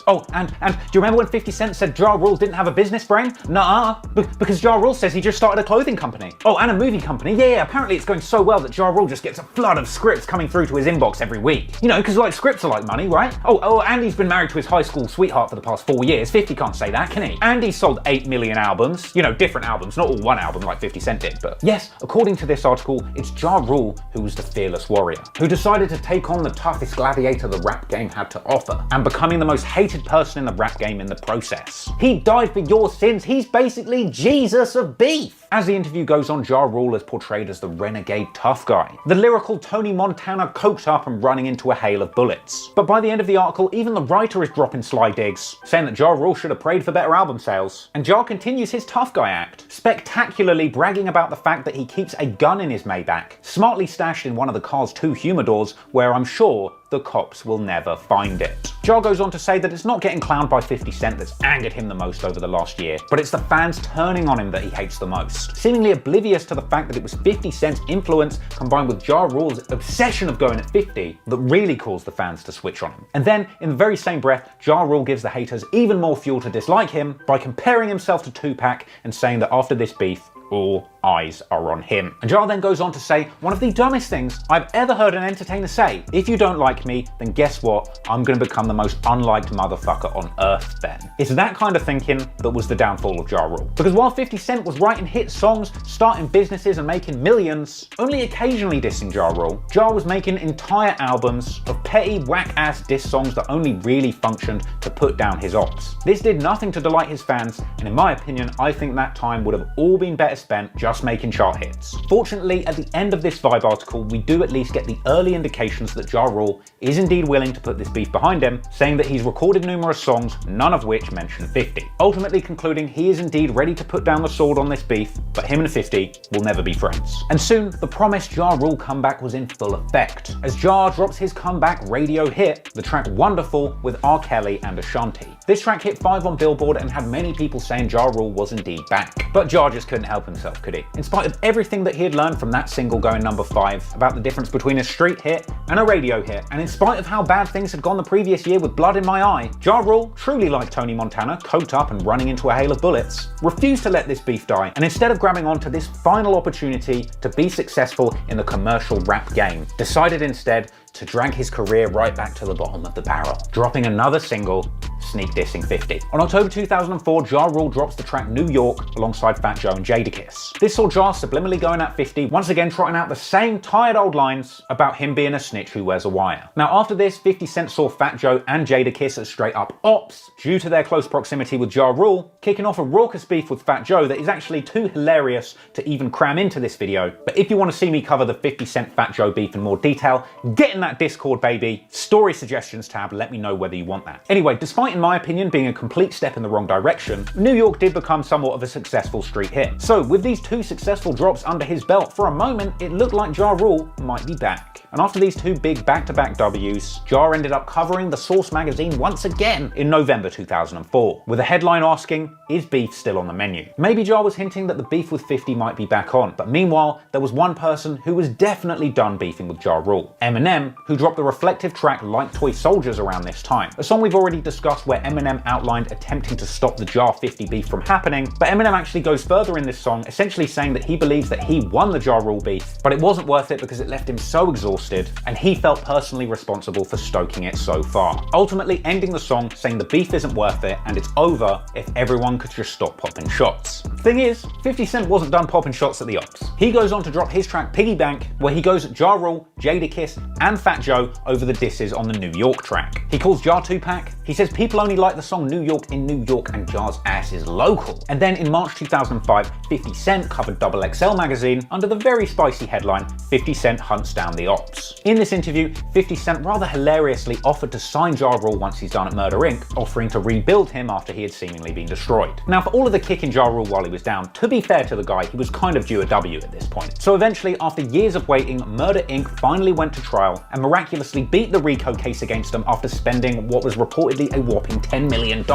Oh, and do you remember when 50 Cent said Ja Rule didn't have a business brain? Nuh-uh, because Ja Rule says he just started a clothing company. Oh, and a movie company. Yeah, apparently it's going so well that Ja Rule just gets a flood of scripts coming through to his inbox every week. You know, because like scripts are like money, right? Oh, Andy's been married to his high school sweetheart for the past 4 years. 50 can't say that, can he? Andy sold 8 million albums. You know, different albums, not all one album like 50 Cent did, but yes, according to this article, it's Ja Rule who was the fearless warrior, who decided to take on the toughest gladiator the rap game had to offer, and becoming the most hated person in the rap game in the process. He died for your sins. He's basically Jesus of beef. As the interview goes on, Ja Rule is portrayed as the renegade tough guy, the lyrical Tony Montana coked up and running into a hail of bullets. But by the end of the article, even the writer is dropping sly digs, saying that Ja Rule should have prayed for better album sales. And Ja continues his tough guy act, spectacularly bragging about the fact that he keeps a gun in his Maybach, smartly stashed in one of the car's 2 humidors, where I'm sure the cops will never find it. Ja goes on to say that it's not getting clowned by 50 Cent that's angered him the most over the last year, but it's the fans turning on him that he hates the most, seemingly oblivious to the fact that it was 50 Cent's influence combined with Ja Rule's obsession of going at 50 that really caused the fans to switch on him. And then, in the very same breath, Ja Rule gives the haters even more fuel to dislike him by comparing himself to Tupac and saying that after this beef, all eyes are on him. And Ja then goes on to say one of the dumbest things I've ever heard an entertainer say. If you don't like me, then guess what? I'm gonna become the most unliked motherfucker on earth then. It's that kind of thinking that was the downfall of Ja Rule. Because while 50 Cent was writing hit songs, starting businesses and making millions, only occasionally dissing Ja Rule, Ja was making entire albums of petty whack-ass diss songs that only really functioned to put down his ops. This did nothing to delight his fans, and in my opinion, I think that time would have all been better spent just making chart hits. Fortunately, at the end of this Vibe article, we do at least get the early indications that Ja Rule is indeed willing to put this beef behind him, saying that he's recorded numerous songs, none of which mention 50. Ultimately concluding he is indeed ready to put down the sword on this beef, but him and 50 will never be friends. And soon, the promised Ja Rule comeback was in full effect, as Ja drops his comeback radio hit, the track Wonderful with R. Kelly and Ashanti. This track hit 5 on Billboard and had many people saying Ja Rule was indeed back. But Ja just couldn't help himself, could he? In spite of everything that he had learned from that single going number 5, about the difference between a street hit and a radio hit, and in spite of how bad things had gone the previous year with Blood in My Eye, Ja Rule, truly like Tony Montana, coked up and running into a hail of bullets, refused to let this beef die, and instead of grabbing onto this final opportunity to be successful in the commercial rap game, decided instead to drag his career right back to the bottom of the barrel, dropping another single, sneak dissing 50. On October 2004, Ja Rule drops the track New York alongside Fat Joe and Jadakiss. This saw Ja subliminally going at 50, once again trotting out the same tired old lines about him being a snitch who wears a wire. Now after this, 50 Cent saw Fat Joe and Jadakiss as straight up ops, due to their close proximity with Ja Rule, kicking off a raucous beef with Fat Joe that is actually too hilarious to even cram into this video. But if you want to see me cover the 50 Cent Fat Joe beef in more detail, get in that Discord, baby. Story suggestions tab, let me know whether you want that. Anyway, despite in my opinion being a complete step in the wrong direction, New York did become somewhat of a successful street hit. So with these 2 successful drops under his belt, for a moment it looked like Ja Rule might be back. And after these 2 big back-to-back W's, Ja ended up covering the Source magazine once again in November 2004, with a headline asking, "Is beef still on the menu?" Maybe Ja was hinting that the beef with 50 might be back on, but meanwhile, there was one person who was definitely done beefing with Ja Rule. Eminem, who dropped the reflective track Like Toy Soldiers around this time, a song we've already discussed where Eminem outlined attempting to stop the Ja 50 beef from happening, but Eminem actually goes further in this song, essentially saying that he believes that he won the Ja Rule beef, but it wasn't worth it because it left him so exhausted, and he felt personally responsible for stoking it so far, ultimately ending the song saying the beef isn't worth it and it's over if everyone could just stop popping shots. Thing is, 50 Cent wasn't done popping shots at the ops. He goes on to drop his track Piggy Bank, where he goes at Ja Rule, Jadakiss, and Fat Joe over the disses on the New York track. He calls Ja Tupac, he says people only like the song New York in New York and Ja's ass is local. And then in March 2005, 50 Cent covered XXL magazine under the very spicy headline, 50 Cent hunts down the ops. In this interview, 50 Cent rather hilariously offered to sign Ja Rule once he's done at Murder Inc., offering to rebuild him after he had seemingly been destroyed. Now for all of the kicking Ja Rule while he was down, to be fair to the guy, he was kind of due a W at this point. So eventually, after years of waiting, Murder Inc. finally went to trial and miraculously beat the RICO case against them after spending what was reportedly a whopping $10 million.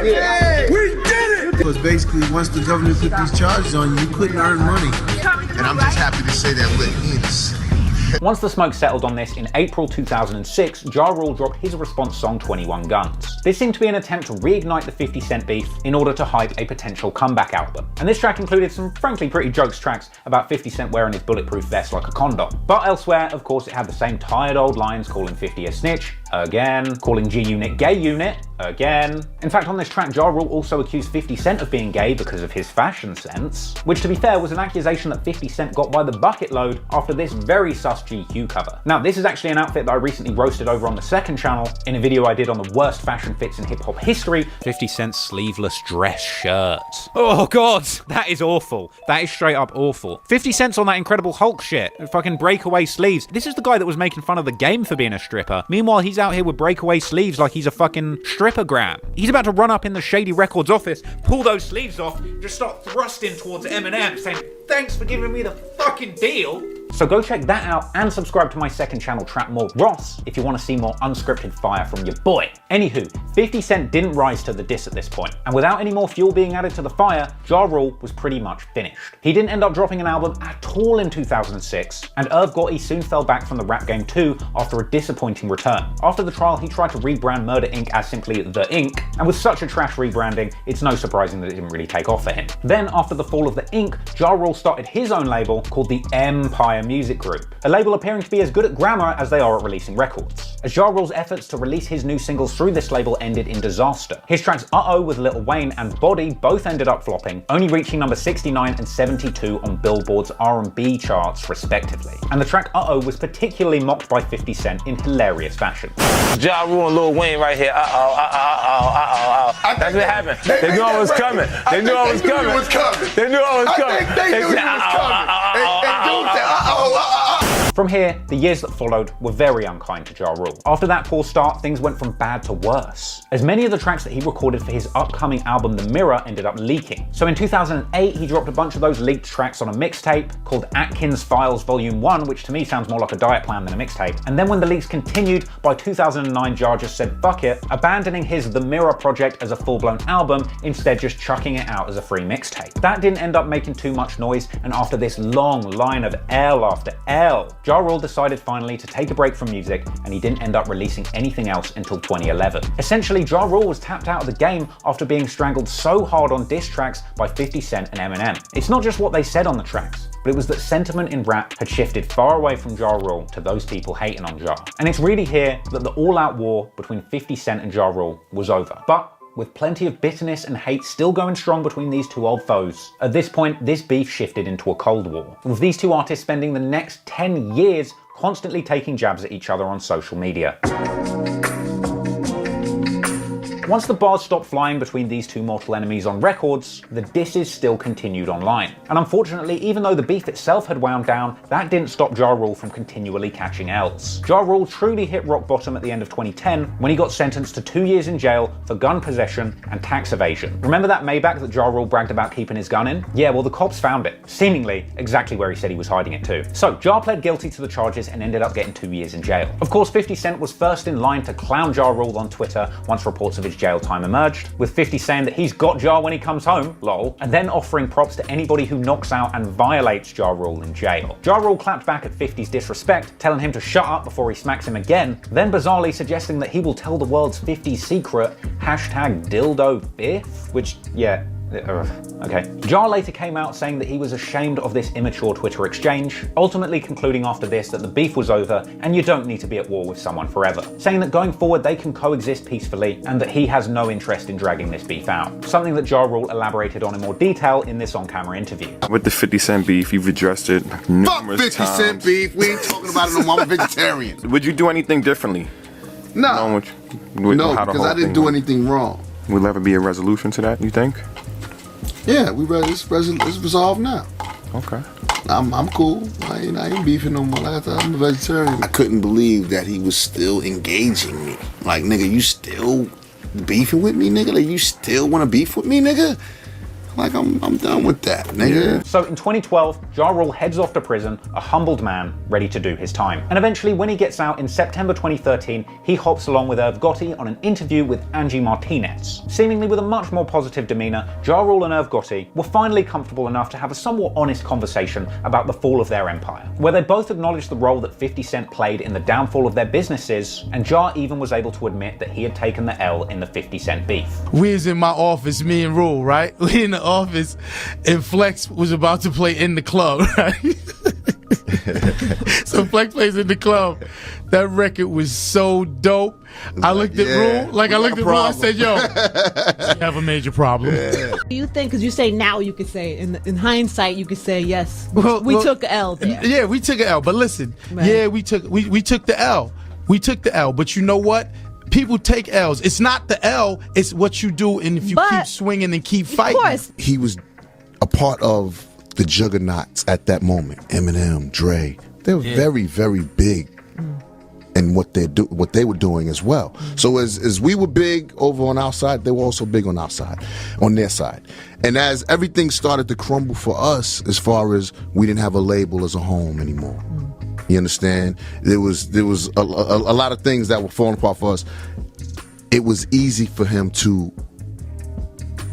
Yeah. We did it! Because basically, once the government put these charges on you, you couldn't earn money. And I'm just happy to say that we're innocent. Once the smoke settled on this in April 2006, Ja Rule dropped his response song 21 Guns. This seemed to be an attempt to reignite the 50 Cent beef in order to hype a potential comeback album. And this track included some frankly pretty jokes tracks about 50 Cent wearing his bulletproof vest like a condom. But elsewhere, of course, it had the same tired old lines calling 50 a snitch, again, calling G-Unit gay unit, again. In fact, on this track, Ja Rule also accused 50 Cent of being gay because of his fashion sense, which to be fair was an accusation that 50 Cent got by the bucket load after this very sus GQ cover. Now, this is actually an outfit that I recently roasted over on the second channel in a video I did on the worst fashion fits in hip-hop history. 50 Cent's sleeveless dress shirt. Oh god, that is awful. That is straight up awful. 50 Cent's on that Incredible Hulk shit. Fucking breakaway sleeves. This is the guy that was making fun of the game for being a stripper. Meanwhile, he's out here with breakaway sleeves like he's a fucking strippergram. He's about to run up in the Shady Records office, pull those sleeves off, just start thrusting towards Eminem saying, "Thanks for giving me the fucking deal." So go check that out and subscribe to my second channel, Trap More Ross, if you want to see more unscripted fire from your boy. Anywho, 50 Cent didn't rise to the diss at this point, and without any more fuel being added to the fire, Ja Rule was pretty much finished. He didn't end up dropping an album at all in 2006, and Irv Gotti soon fell back from the rap game too after a disappointing return. After the trial, he tried to rebrand Murder Inc. as simply The Inc., and with such a trash rebranding, it's no surprising that it didn't really take off for him. Then, after the fall of The Inc., Ja Rule started his own label called the Empire Empire Music Group, a label appearing to be as good at grammar as they are at releasing records. As Ja Rule's efforts to release his new singles through this label ended in disaster. His tracks Uh-Oh with Lil Wayne and Body both ended up flopping, only reaching number 69 and 72 on Billboard's R&B charts respectively. And the track Uh-Oh was particularly mocked by 50 Cent in hilarious fashion. Ja Rule and Lil Wayne right here. That's what happened. They knew I was coming. They knew I was coming. They knew I was coming. They knew he was coming. From here, the years that followed were very unkind to Ja Rule. After that poor start, things went from bad to worse, as many of the tracks that he recorded for his upcoming album The Mirror ended up leaking. So in 2008, he dropped a bunch of those leaked tracks on a mixtape called Atkins Files Volume 1, which to me sounds more like a diet plan than a mixtape. And then when the leaks continued, by 2009, Ja just said fuck it, abandoning his The Mirror project as a full-blown album, instead just chucking it out as a free mixtape. That didn't end up making too much noise, and after this long line of L after L, Ja Rule decided finally to take a break from music, and he didn't end up releasing anything else until 2011. Essentially, Ja Rule was tapped out of the game after being strangled so hard on diss tracks by 50 Cent and Eminem. It's not just what they said on the tracks, but it was that sentiment in rap had shifted far away from Ja Rule to those people hating on Ja. And it's really here that the all-out war between 50 Cent and Ja Rule was over. But with plenty of bitterness and hate still going strong between these two old foes, at this point, this beef shifted into a Cold War, with these two artists spending the next 10 years constantly taking jabs at each other on social media. Once the bars stopped flying between these two mortal enemies on records, the disses still continued online. And unfortunately, even though the beef itself had wound down, that didn't stop Ja Rule from continually catching L's. Ja Rule truly hit rock bottom at the end of 2010 when he got sentenced to 2 years in jail for gun possession and tax evasion. Remember that Maybach that Ja Rule bragged about keeping his gun in? Yeah, well the cops found it, seemingly exactly where he said he was hiding it too. So Ja pled guilty to the charges and ended up getting 2 years in jail. Of course, 50 Cent was first in line to clown Ja Rule on Twitter once reports of his jail time emerged, with 50 saying that he's got Ja when he comes home, lol, and then offering props to anybody who knocks out and violates Ja Rule in jail. Ja Rule clapped back at 50's disrespect, telling him to shut up before he smacks him again, then bizarrely suggesting that he will tell the world's 50's secret, #dildo5, which, yeah, okay. Ja later came out saying that he was ashamed of this immature Twitter exchange, ultimately concluding after this that the beef was over and you don't need to be at war with someone forever, saying that going forward they can coexist peacefully and that he has no interest in dragging this beef out, something that Ja Rule elaborated on in more detail in this on-camera interview. With the 50 Cent beef, you've addressed it numerous times. Fuck 50 Cent beef, we ain't talking about it no more, I'm a vegetarian. Would you do anything differently? No, no, because I didn't do anything wrong. Will there ever be a resolution to that, you think? Yeah, it's resolved now. Okay. I'm cool. I ain't beefing no more. Like I said, I'm a vegetarian. I couldn't believe that he was still engaging me. Like, nigga, you still beefing with me, nigga? Like, you still want to beef with me, nigga? Like, I'm done with that, nigga. Yeah. So in 2012, Ja Rule heads off to prison, a humbled man ready to do his time. And eventually, when he gets out in September 2013, he hops along with Irv Gotti on an interview with Angie Martinez. Seemingly with a much more positive demeanor, Ja Rule and Irv Gotti were finally comfortable enough to have a somewhat honest conversation about the fall of their empire, where they both acknowledged the role that 50 Cent played in the downfall of their businesses, and Ja even was able to admit that he had taken the L in the 50 Cent beef. We was in my office, me and Rule, right? We in the office, and Flex was about to play In the Club, right? So Flex plays In the Club. That record was so dope. I looked at Rule, I said, yo, you have a major problem. Do you think, because you say now you could say, in hindsight you could say, yes, we took an L there. Yeah, we took an L, but listen, right. Yeah, we took the L. We took the L, but you know what? People take L's. It's not the L, it's what you do, and if you keep swinging and keep fighting. Of course. He was a part of the juggernauts at that moment. Eminem, Dre, they were very, very big in what they were doing as well. So as we were big over on our side, they were also big on our side, on their side. And as everything started to crumble for us, as far as we didn't have a label as a home anymore. You understand? There was a lot of things that were falling apart for us. It was easy for him to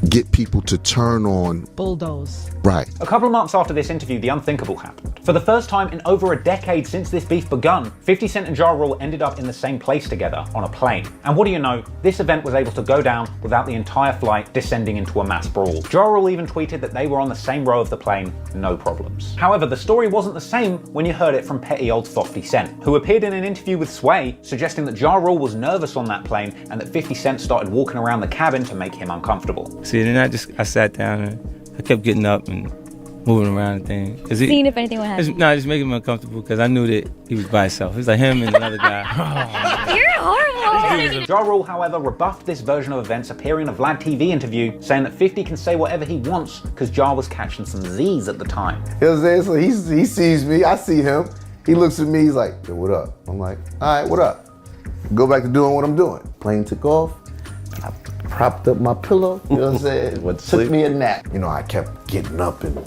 get people to turn on. Bulldoze. Right. A couple of months after this interview, the unthinkable happened. For the first time in over a decade since this beef begun, 50 Cent and Ja Rule ended up in the same place together on a plane. And what do you know, this event was able to go down without the entire flight descending into a mass brawl. Ja Rule even tweeted that they were on the same row of the plane, no problems. However, the story wasn't the same when you heard it from petty old 50 Cent, who appeared in an interview with Sway suggesting that Ja Rule was nervous on that plane and that 50 Cent started walking around the cabin to make him uncomfortable. See, then I sat down and I kept getting up and moving around and things. Seeing if anything would happen. No, just making him uncomfortable because I knew that he was by himself. It was like him and another guy. You're horrible. Ja Rule, however, rebuffed this version of events appearing in a Vlad TV interview, saying that 50 can say whatever he wants because Ja was catching some Z's at the time. You know what I'm saying? So he sees me, I see him. He looks at me, he's like, yo, what up? I'm like, all right, what up? Go back to doing what I'm doing. Plane took off. I propped up my pillow, you know what I'm saying? Took me a nap. You know, I kept getting up and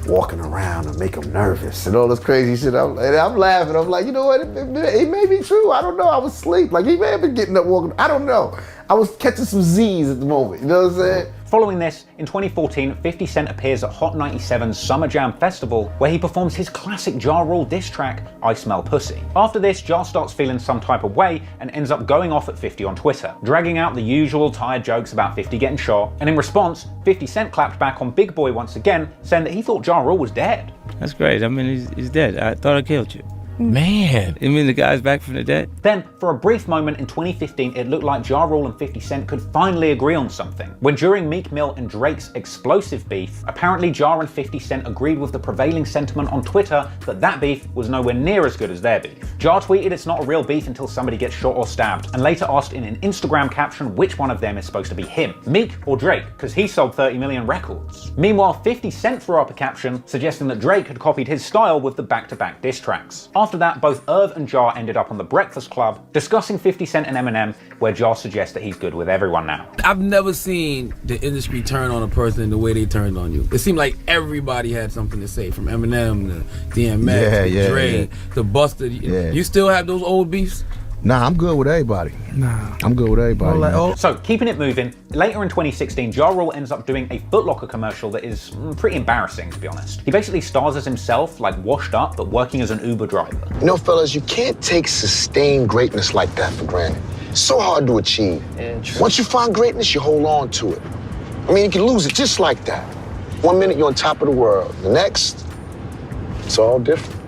walking around and make him nervous and all this crazy shit. I'm laughing. I'm like, you know what? It may be true. I don't know. I was asleep. Like, he may have been getting up, walking. I don't know. I was catching some Z's at the moment. You know what I'm saying? Following this, in 2014, 50 Cent appears at Hot 97's Summer Jam Festival, where he performs his classic Ja Rule diss track, I Smell Pussy. After this, Ja starts feeling some type of way and ends up going off at 50 on Twitter, dragging out the usual tired jokes about 50 getting shot, and in response, 50 Cent clapped back on Big Boy once again, saying that he thought Ja Rule was dead. That's great. I mean, he's dead. I thought I killed you. Man. You mean the guy's back from the dead? Then, for a brief moment in 2015, it looked like Ja Rule and 50 Cent could finally agree on something. When during Meek Mill and Drake's explosive beef, apparently Ja and 50 Cent agreed with the prevailing sentiment on Twitter that beef was nowhere near as good as their beef. Ja tweeted it's not a real beef until somebody gets shot or stabbed, and later asked in an Instagram caption which one of them is supposed to be him, Meek or Drake, because he sold 30 million records. Meanwhile, 50 Cent threw up a caption suggesting that Drake had copied his style with the back-to-back diss tracks. After that, both Irv and Ja ended up on The Breakfast Club, discussing 50 Cent and Eminem, where Ja suggests that he's good with everyone now. I've never seen the industry turn on a person the way they turned on you. It seemed like everybody had something to say, from Eminem to DMX to Dre to Busta. Yeah. You still have those old beefs? Nah, I'm good with everybody. I'm good with everybody. So, keeping it moving, later in 2016, Ja Rule ends up doing a Foot Locker commercial that is pretty embarrassing, to be honest. He basically stars as himself, like washed up, but working as an Uber driver. You know, fellas, you can't take sustained greatness like that for granted. It's so hard to achieve. Once you find greatness, you hold on to it. I mean, you can lose it just like that. 1 minute you're on top of the world. The next, it's all different.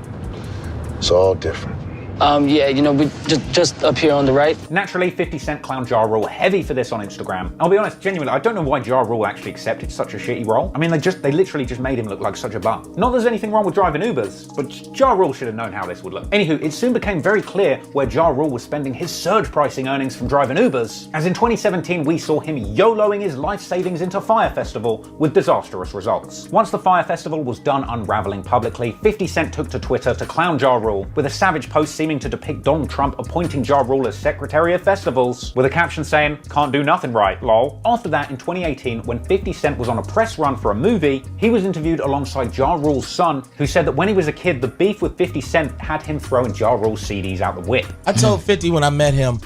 It's all different. Yeah, you know, we just up here on the right. Naturally, 50 Cent clowned Ja Rule heavy for this on Instagram. I'll be honest, genuinely, I don't know why Ja Rule actually accepted such a shitty role. I mean, they literally just made him look like such a bum. Not that there's anything wrong with driving Ubers, but Ja Rule should have known how this would look. Anywho, it soon became very clear where Ja Rule was spending his surge pricing earnings from driving Ubers, as in 2017 we saw him YOLOing his life savings into Fyre Festival with disastrous results. Once the Fyre Festival was done unraveling publicly, 50 Cent took to Twitter to clown Ja Rule, with a savage post seeming to depict Donald Trump appointing Ja Rule as Secretary of Festivals, with a caption saying, "Can't do nothing right, lol." After that, in 2018, when 50 Cent was on a press run for a movie, he was interviewed alongside Ja Rule's son, who said that when he was a kid, the beef with 50 Cent had him throwing Ja Rule's CDs out the whip. I told 50 when I met him,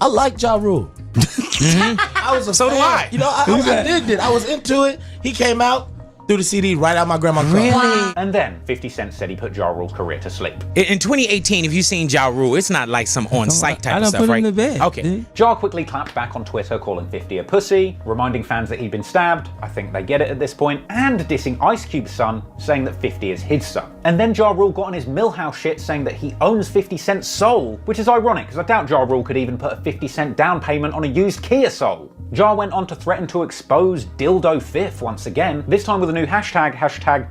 I like Ja Rule. I was a fan. Do I. You know, I digged it. I was into it. He came out, threw the CD right out my grandma's car. Really? And then 50 Cent said he put Ja Rule's career to sleep. In 2018, if you've seen Ja Rule, it's not like some on-site type of stuff, right? Okay. Ja quickly clapped back on Twitter, calling 50 a pussy, reminding fans that he'd been stabbed, I think they get it at this point, and dissing Ice Cube's son, saying that 50 is his son. And then Ja Rule got on his Millhouse shit, saying that he owns 50 Cent's soul, which is ironic, because I doubt Ja Rule could even put a 50 Cent down payment on a used Kia Soul. Ja went on to threaten to expose Dildo Fifth once again, this time with a new hashtag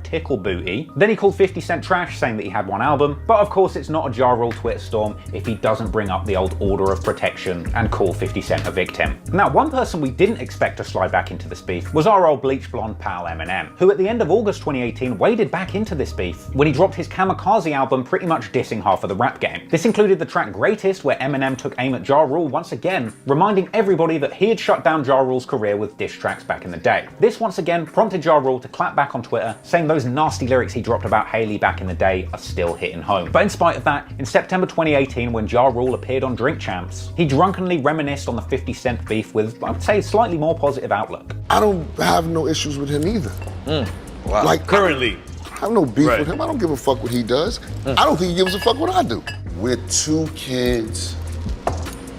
#TickleBooty. Then he called 50 Cent trash, saying that he had one album, but of course it's not a Ja Rule Twitter storm if he doesn't bring up the old order of protection and call 50 Cent a victim. Now, one person we didn't expect to slide back into this beef was our old bleach blonde pal Eminem, who at the end of August 2018 waded back into this beef when he dropped his Kamikaze album pretty much dissing half of the rap game. This included the track Greatest, where Eminem took aim at Ja Rule once again, reminding everybody that he had shut down Ja Rule's career with diss tracks back in the day. This once again prompted Ja Rule to clap back on Twitter, saying those nasty lyrics he dropped about Haley back in the day are still hitting home. But in spite of that, in September 2018, when Ja Rule appeared on Drink Champs, he drunkenly reminisced on the 50 Cent beef with, I would say, a slightly more positive outlook. I don't have no issues with him either. Wow. Like currently. I have no beef with him. I don't give a fuck what he does. I don't think he gives a fuck what I do. We're 2 kids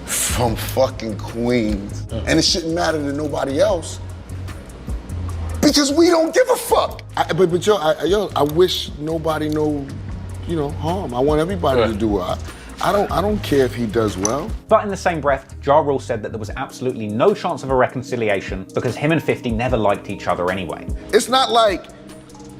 from fucking Queens, and it shouldn't matter to nobody else because we don't give a fuck. But I wish nobody no, harm. I want everybody to do well. I don't care if he does well. But in the same breath, Ja Rule said that there was absolutely no chance of a reconciliation because him and 50 never liked each other anyway. It's not like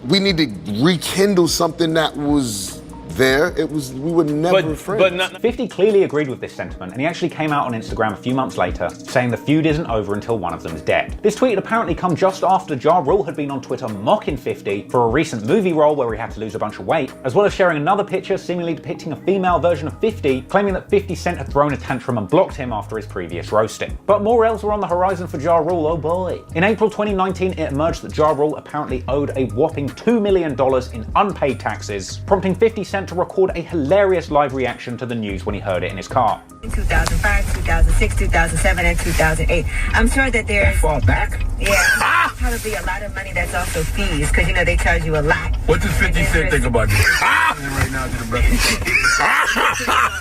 we need to rekindle something that was there. We were never friends. 50 clearly agreed with this sentiment, and he actually came out on Instagram a few months later saying the feud isn't over until one of them's dead. This tweet had apparently come just after Ja Rule had been on Twitter mocking 50 for a recent movie role where he had to lose a bunch of weight, as well as sharing another picture seemingly depicting a female version of 50, claiming that 50 Cent had thrown a tantrum and blocked him after his previous roasting. But more L's were on the horizon for Ja Rule, oh boy. In April 2019, it emerged that Ja Rule apparently owed a whopping $2 million in unpaid taxes, prompting 50 Cent to record a hilarious live reaction to the news when he heard it in his car. In 2005, 2006, 2007, and 2008. I'm sure that there's... Fall back? Yeah. Probably a lot of money that's also fees, because, they charge you a lot. What does 50 Cent think about this? Right now to the breakfast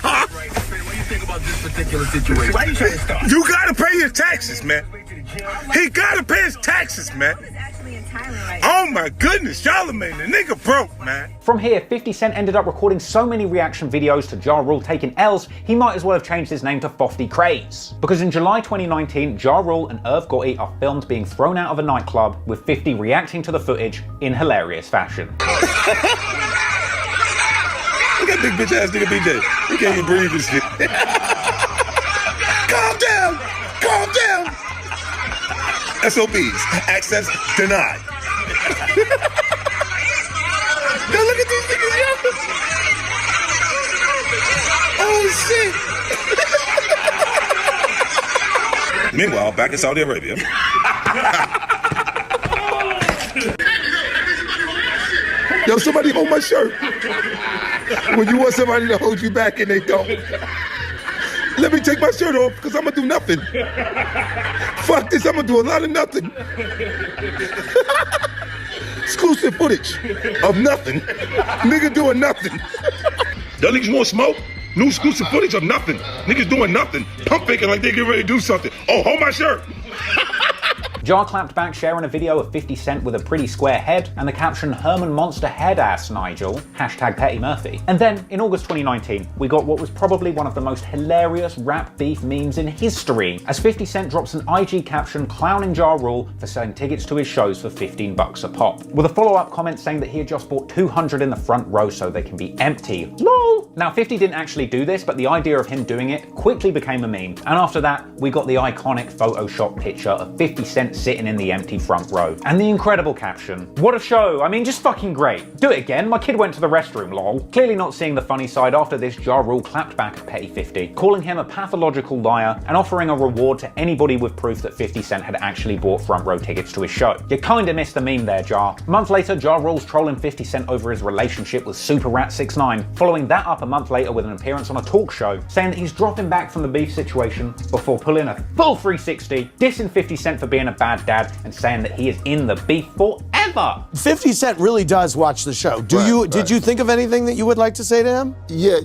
club. What do you think about this particular situation? Why are you trying to start? You gotta pay your taxes, man. He gotta pay his taxes, man. Oh my goodness, Charlamagne, the nigga broke, man. From here, 50 Cent ended up recording so many reaction videos to Ja Rule taking L's, he might as well have changed his name to Fofty Craze. Because in July 2019, Ja Rule and Irv Gotti are filmed being thrown out of a nightclub, with 50 reacting to the footage in hilarious fashion. Look at big bitch ass nigga BJ. He can't even breathe this shit. Calm down! Calm down! SOBs. Access denied. Yo, look at these niggas, yo! Oh, shit! Meanwhile, back in Saudi Arabia. Yo, somebody hold my shirt. When you want somebody to hold you back and they don't. Let me take my shirt off, because I'm going to do nothing. Fuck this, I'm going to do a lot of nothing. Exclusive footage of nothing. Nigga doing nothing. Y'all niggas want smoke? New exclusive footage of nothing. Niggas doing nothing. Pump faking like they get ready to do something. Oh, hold my shirt. Ja clapped back sharing a video of 50 Cent with a pretty square head and the caption "Herman Monster Head Ass Nigel," hashtag Petty Murphy. And then in August 2019, we got what was probably one of the most hilarious rap beef memes in history, as 50 Cent drops an IG caption clowning Ja Rule for selling tickets to his shows for $15 a pop, with a follow-up comment saying that he had just bought 200 in the front row so they can be empty. LOL! Now 50 didn't actually do this, but the idea of him doing it quickly became a meme, and after that, we got the iconic Photoshop picture of 50 Cent sitting in the empty front row. And the incredible caption, "What a show, I mean just fucking great. Do it again, my kid went to the restroom, lol." Clearly not seeing the funny side after this, Ja Rule clapped back at Petty 50, calling him a pathological liar and offering a reward to anybody with proof that 50 Cent had actually bought front row tickets to his show. You kinda missed the meme there, Ja. A month later, Ja Rule's trolling 50 Cent over his relationship with Super Rat 6ix9ine, following that up a month later with an appearance on a talk show, saying that he's dropping back from the beef situation before pulling a full 360, dissing 50 Cent for being a bad dad and saying that he is in the beef forever. 50 Cent really does watch the show. Did you think of anything that you would like to say to him? Yeah,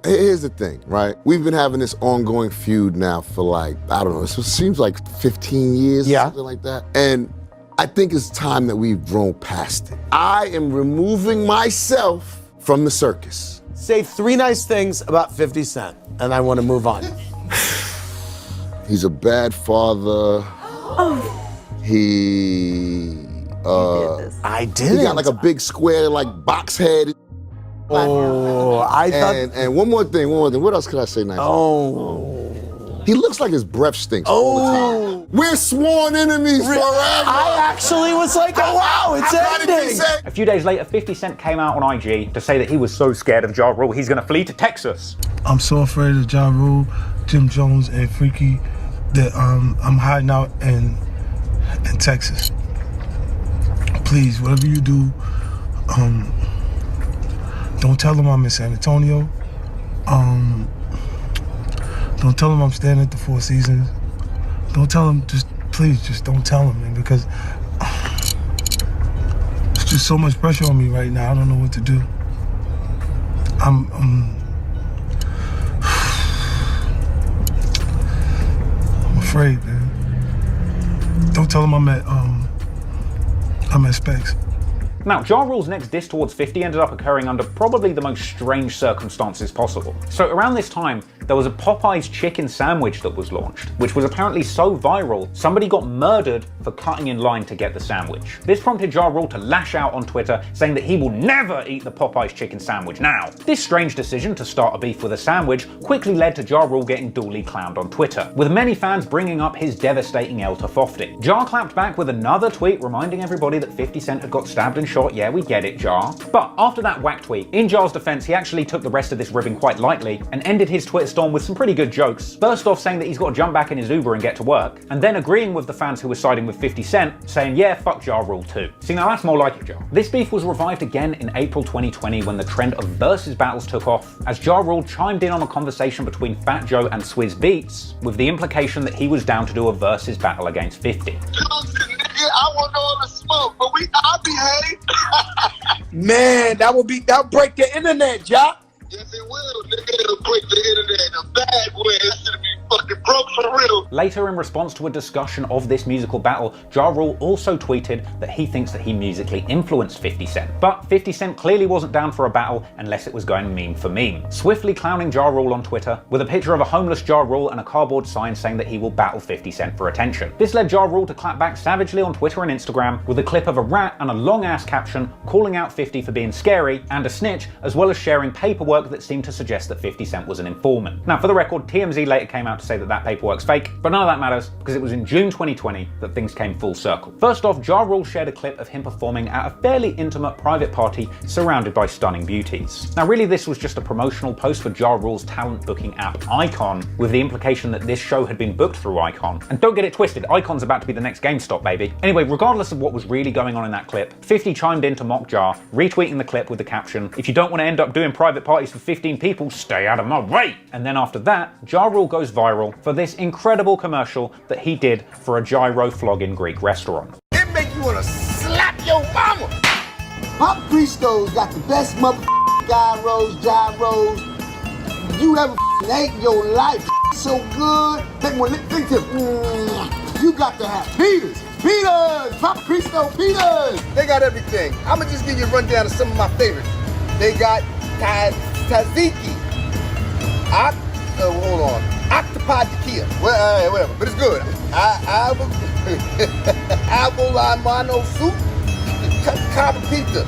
here's the thing, right? We've been having this ongoing feud now for like, I don't know, it seems like 15 years or something like that. And I think it's time that we've grown past it. I am removing myself from the circus. Say 3 nice things about 50 Cent, and I want to move on. He's a bad father. I didn't. He got like a big square, like box head. Oh, I thought. And one more thing. What else could I say nice? Oh. He looks like his breath stinks all the time. We're sworn enemies forever. I actually was like, oh wow, it's ending. A few days later, 50 Cent came out on IG to say that he was so scared of Ja Rule, he's gonna flee to Texas. I'm so afraid of Ja Rule, Jim Jones, and Freaky that I'm hiding out in Texas. Please, whatever you do, don't tell them I'm in San Antonio. Don't tell them I'm staying at the Four Seasons. Don't tell them, just please just don't tell him, man, because there's just so much pressure on me right now. I don't know what to do. I'm afraid, man. Don't tell him I'm at Specs. Now, Ja Rule's next diss towards 50 ended up occurring under probably the most strange circumstances possible. So around this time, there was a Popeye's chicken sandwich that was launched, which was apparently so viral, somebody got murdered for cutting in line to get the sandwich. This prompted Ja Rule to lash out on Twitter, saying that he will never eat the Popeye's chicken sandwich now. This strange decision to start a beef with a sandwich quickly led to Ja Rule getting duly clowned on Twitter, with many fans bringing up his devastating L to 50. Ja clapped back with another tweet reminding everybody that 50 Cent had got stabbed and shot. Yeah, we get it, Ja. But after that whack tweet, in Ja's defense, he actually took the rest of this ribbing quite lightly and ended his Twitter storm with some pretty good jokes. First off, saying that he's got to jump back in his Uber and get to work, and then agreeing with the fans who were siding with 50 Cent, saying, yeah, fuck Ja Rule too. See, now that's more like it, Ja. This beef was revived again in April 2020 when the trend of versus battles took off, as Ja Rule chimed in on a conversation between Fat Joe and Swizz Beatz, with the implication that he was down to do a versus battle against 50. I want all the smoke, but I'll behave. Man, that'll break the internet, Ja. Yes, it will, nigga. It'll break the internet in a bad way. It's gonna be fucking broke for real. Later, in response to a discussion of this musical battle, Ja Rule also tweeted that he thinks that he musically influenced 50 Cent. But 50 Cent clearly wasn't down for a battle unless it was going meme for meme, swiftly clowning Ja Rule on Twitter with a picture of a homeless Ja Rule and a cardboard sign saying that he will battle 50 Cent for attention. This led Ja Rule to clap back savagely on Twitter and Instagram with a clip of a rat and a long-ass caption calling out 50 for being scary and a snitch, as well as sharing paperwork that seemed to suggest that 50 Cent was an informant. Now, for the record, TMZ later came out to say that that paperwork's fake, but none of that matters because it was in June 2020 that things came full circle. First off, Ja Rule shared a clip of him performing at a fairly intimate private party surrounded by stunning beauties. Now, really, this was just a promotional post for Ja Rule's talent booking app Icon, with the implication that this show had been booked through Icon. And don't get it twisted, Icon's about to be the next GameStop, baby. Anyway, regardless of what was really going on in that clip, 50 chimed in to mock Ja, retweeting the clip with the caption, "If you don't want to end up doing private parties for 15 people, stay out of my way." And then after that, Ja Rule goes viral for this incredible commercial that he did for a gyro flogging Greek restaurant. It make you wanna slap your mama. Papa Cristo's got the best gyros you ever ate in your life. So good. Take one think to you got to have Peters, Papa Cristo Peters. They got everything. I'ma just give you a rundown of some of my favorites. They got tzatziki. Hold on. Octopi tequila. Well, whatever, but it's good. Abolamano soup. Copper pizza.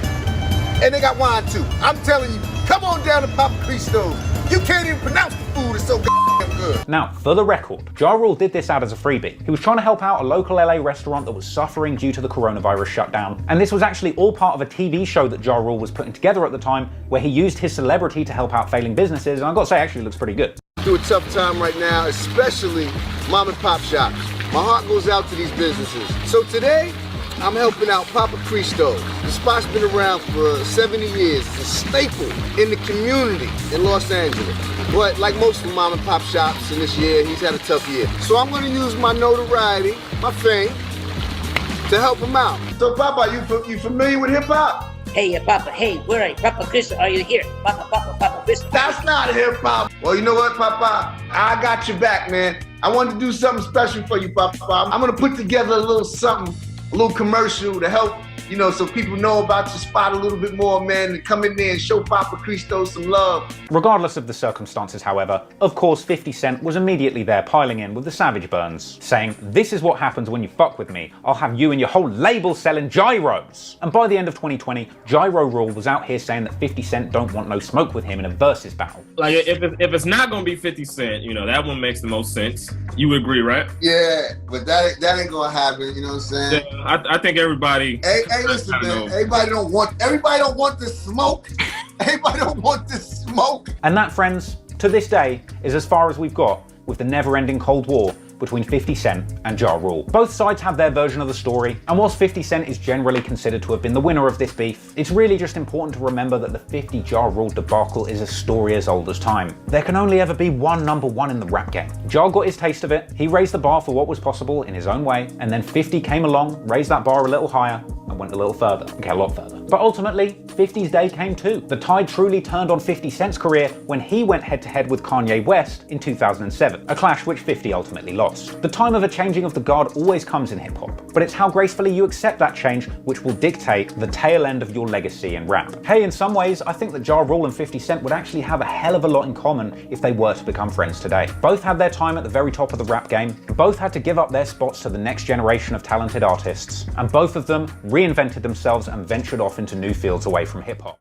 And they got wine too. I'm telling you, come on down to Papa Cristo's. You can't even pronounce the food, it's so goddamn good. Now, for the record, Ja Rule did this ad as a freebie. He was trying to help out a local LA restaurant that was suffering due to the coronavirus shutdown. And this was actually all part of a TV show that Ja Rule was putting together at the time, where he used his celebrity to help out failing businesses, and I've got to say, it actually looks pretty good. Through a tough time right now, especially mom and pop shops. My heart goes out to these businesses. So today, I'm helping out Papa Cristo. The spot's been around for 70 years. It's a staple in the community in Los Angeles. But like most of mom and pop shops in this year, he's had a tough year. So I'm gonna use my notoriety, my fame, to help him out. So Papa, you familiar with hip hop? Hey, Papa, hey, where are you? Papa Cristo, are you here? Papa Cristo. That's not hip hop. Well, you know what, Papa? I got your back, man. I wanted to do something special for you, Papa. I'm gonna put together a little something, a little commercial to help, you know, so people know about your spot a little bit more, man, and come in there and show Papa Cristo some love. Regardless of the circumstances, however, of course 50 Cent was immediately there piling in with the savage burns, saying, "This is what happens when you fuck with me. I'll have you and your whole label selling gyros." And by the end of 2020, Gyro Rule was out here saying that 50 Cent don't want no smoke with him in a versus battle. Like, if it's not gonna be 50 Cent, you know, that one makes the most sense. You would agree, right? Yeah, but that ain't gonna happen, you know what I'm saying? Yeah, I think everybody... Hey, listen, man, everybody don't want the smoke. Everybody don't want this smoke. And that, friends, to this day, is as far as we've got with the never-ending Cold War between 50 Cent and Ja Rule. Both sides have their version of the story, and whilst 50 Cent is generally considered to have been the winner of this beef, it's really just important to remember that the 50 Ja Rule debacle is a story as old as time. There can only ever be one number one in the rap game. Ja got his taste of it, he raised the bar for what was possible in his own way, and then 50 came along, raised that bar a little higher, and went a little further. Okay, a lot further. But ultimately, 50's day came too. The tide truly turned on 50 Cent's career when he went head-to-head with Kanye West in 2007, a clash which 50 ultimately lost. The time of a changing of the guard always comes in hip-hop, but it's how gracefully you accept that change which will dictate the tail end of your legacy in rap. Hey, in some ways, I think that Ja Rule and 50 Cent would actually have a hell of a lot in common if they were to become friends today. Both had their time at the very top of the rap game, both had to give up their spots to the next generation of talented artists, and both of them reinvented themselves and ventured off into new fields away from hip-hop.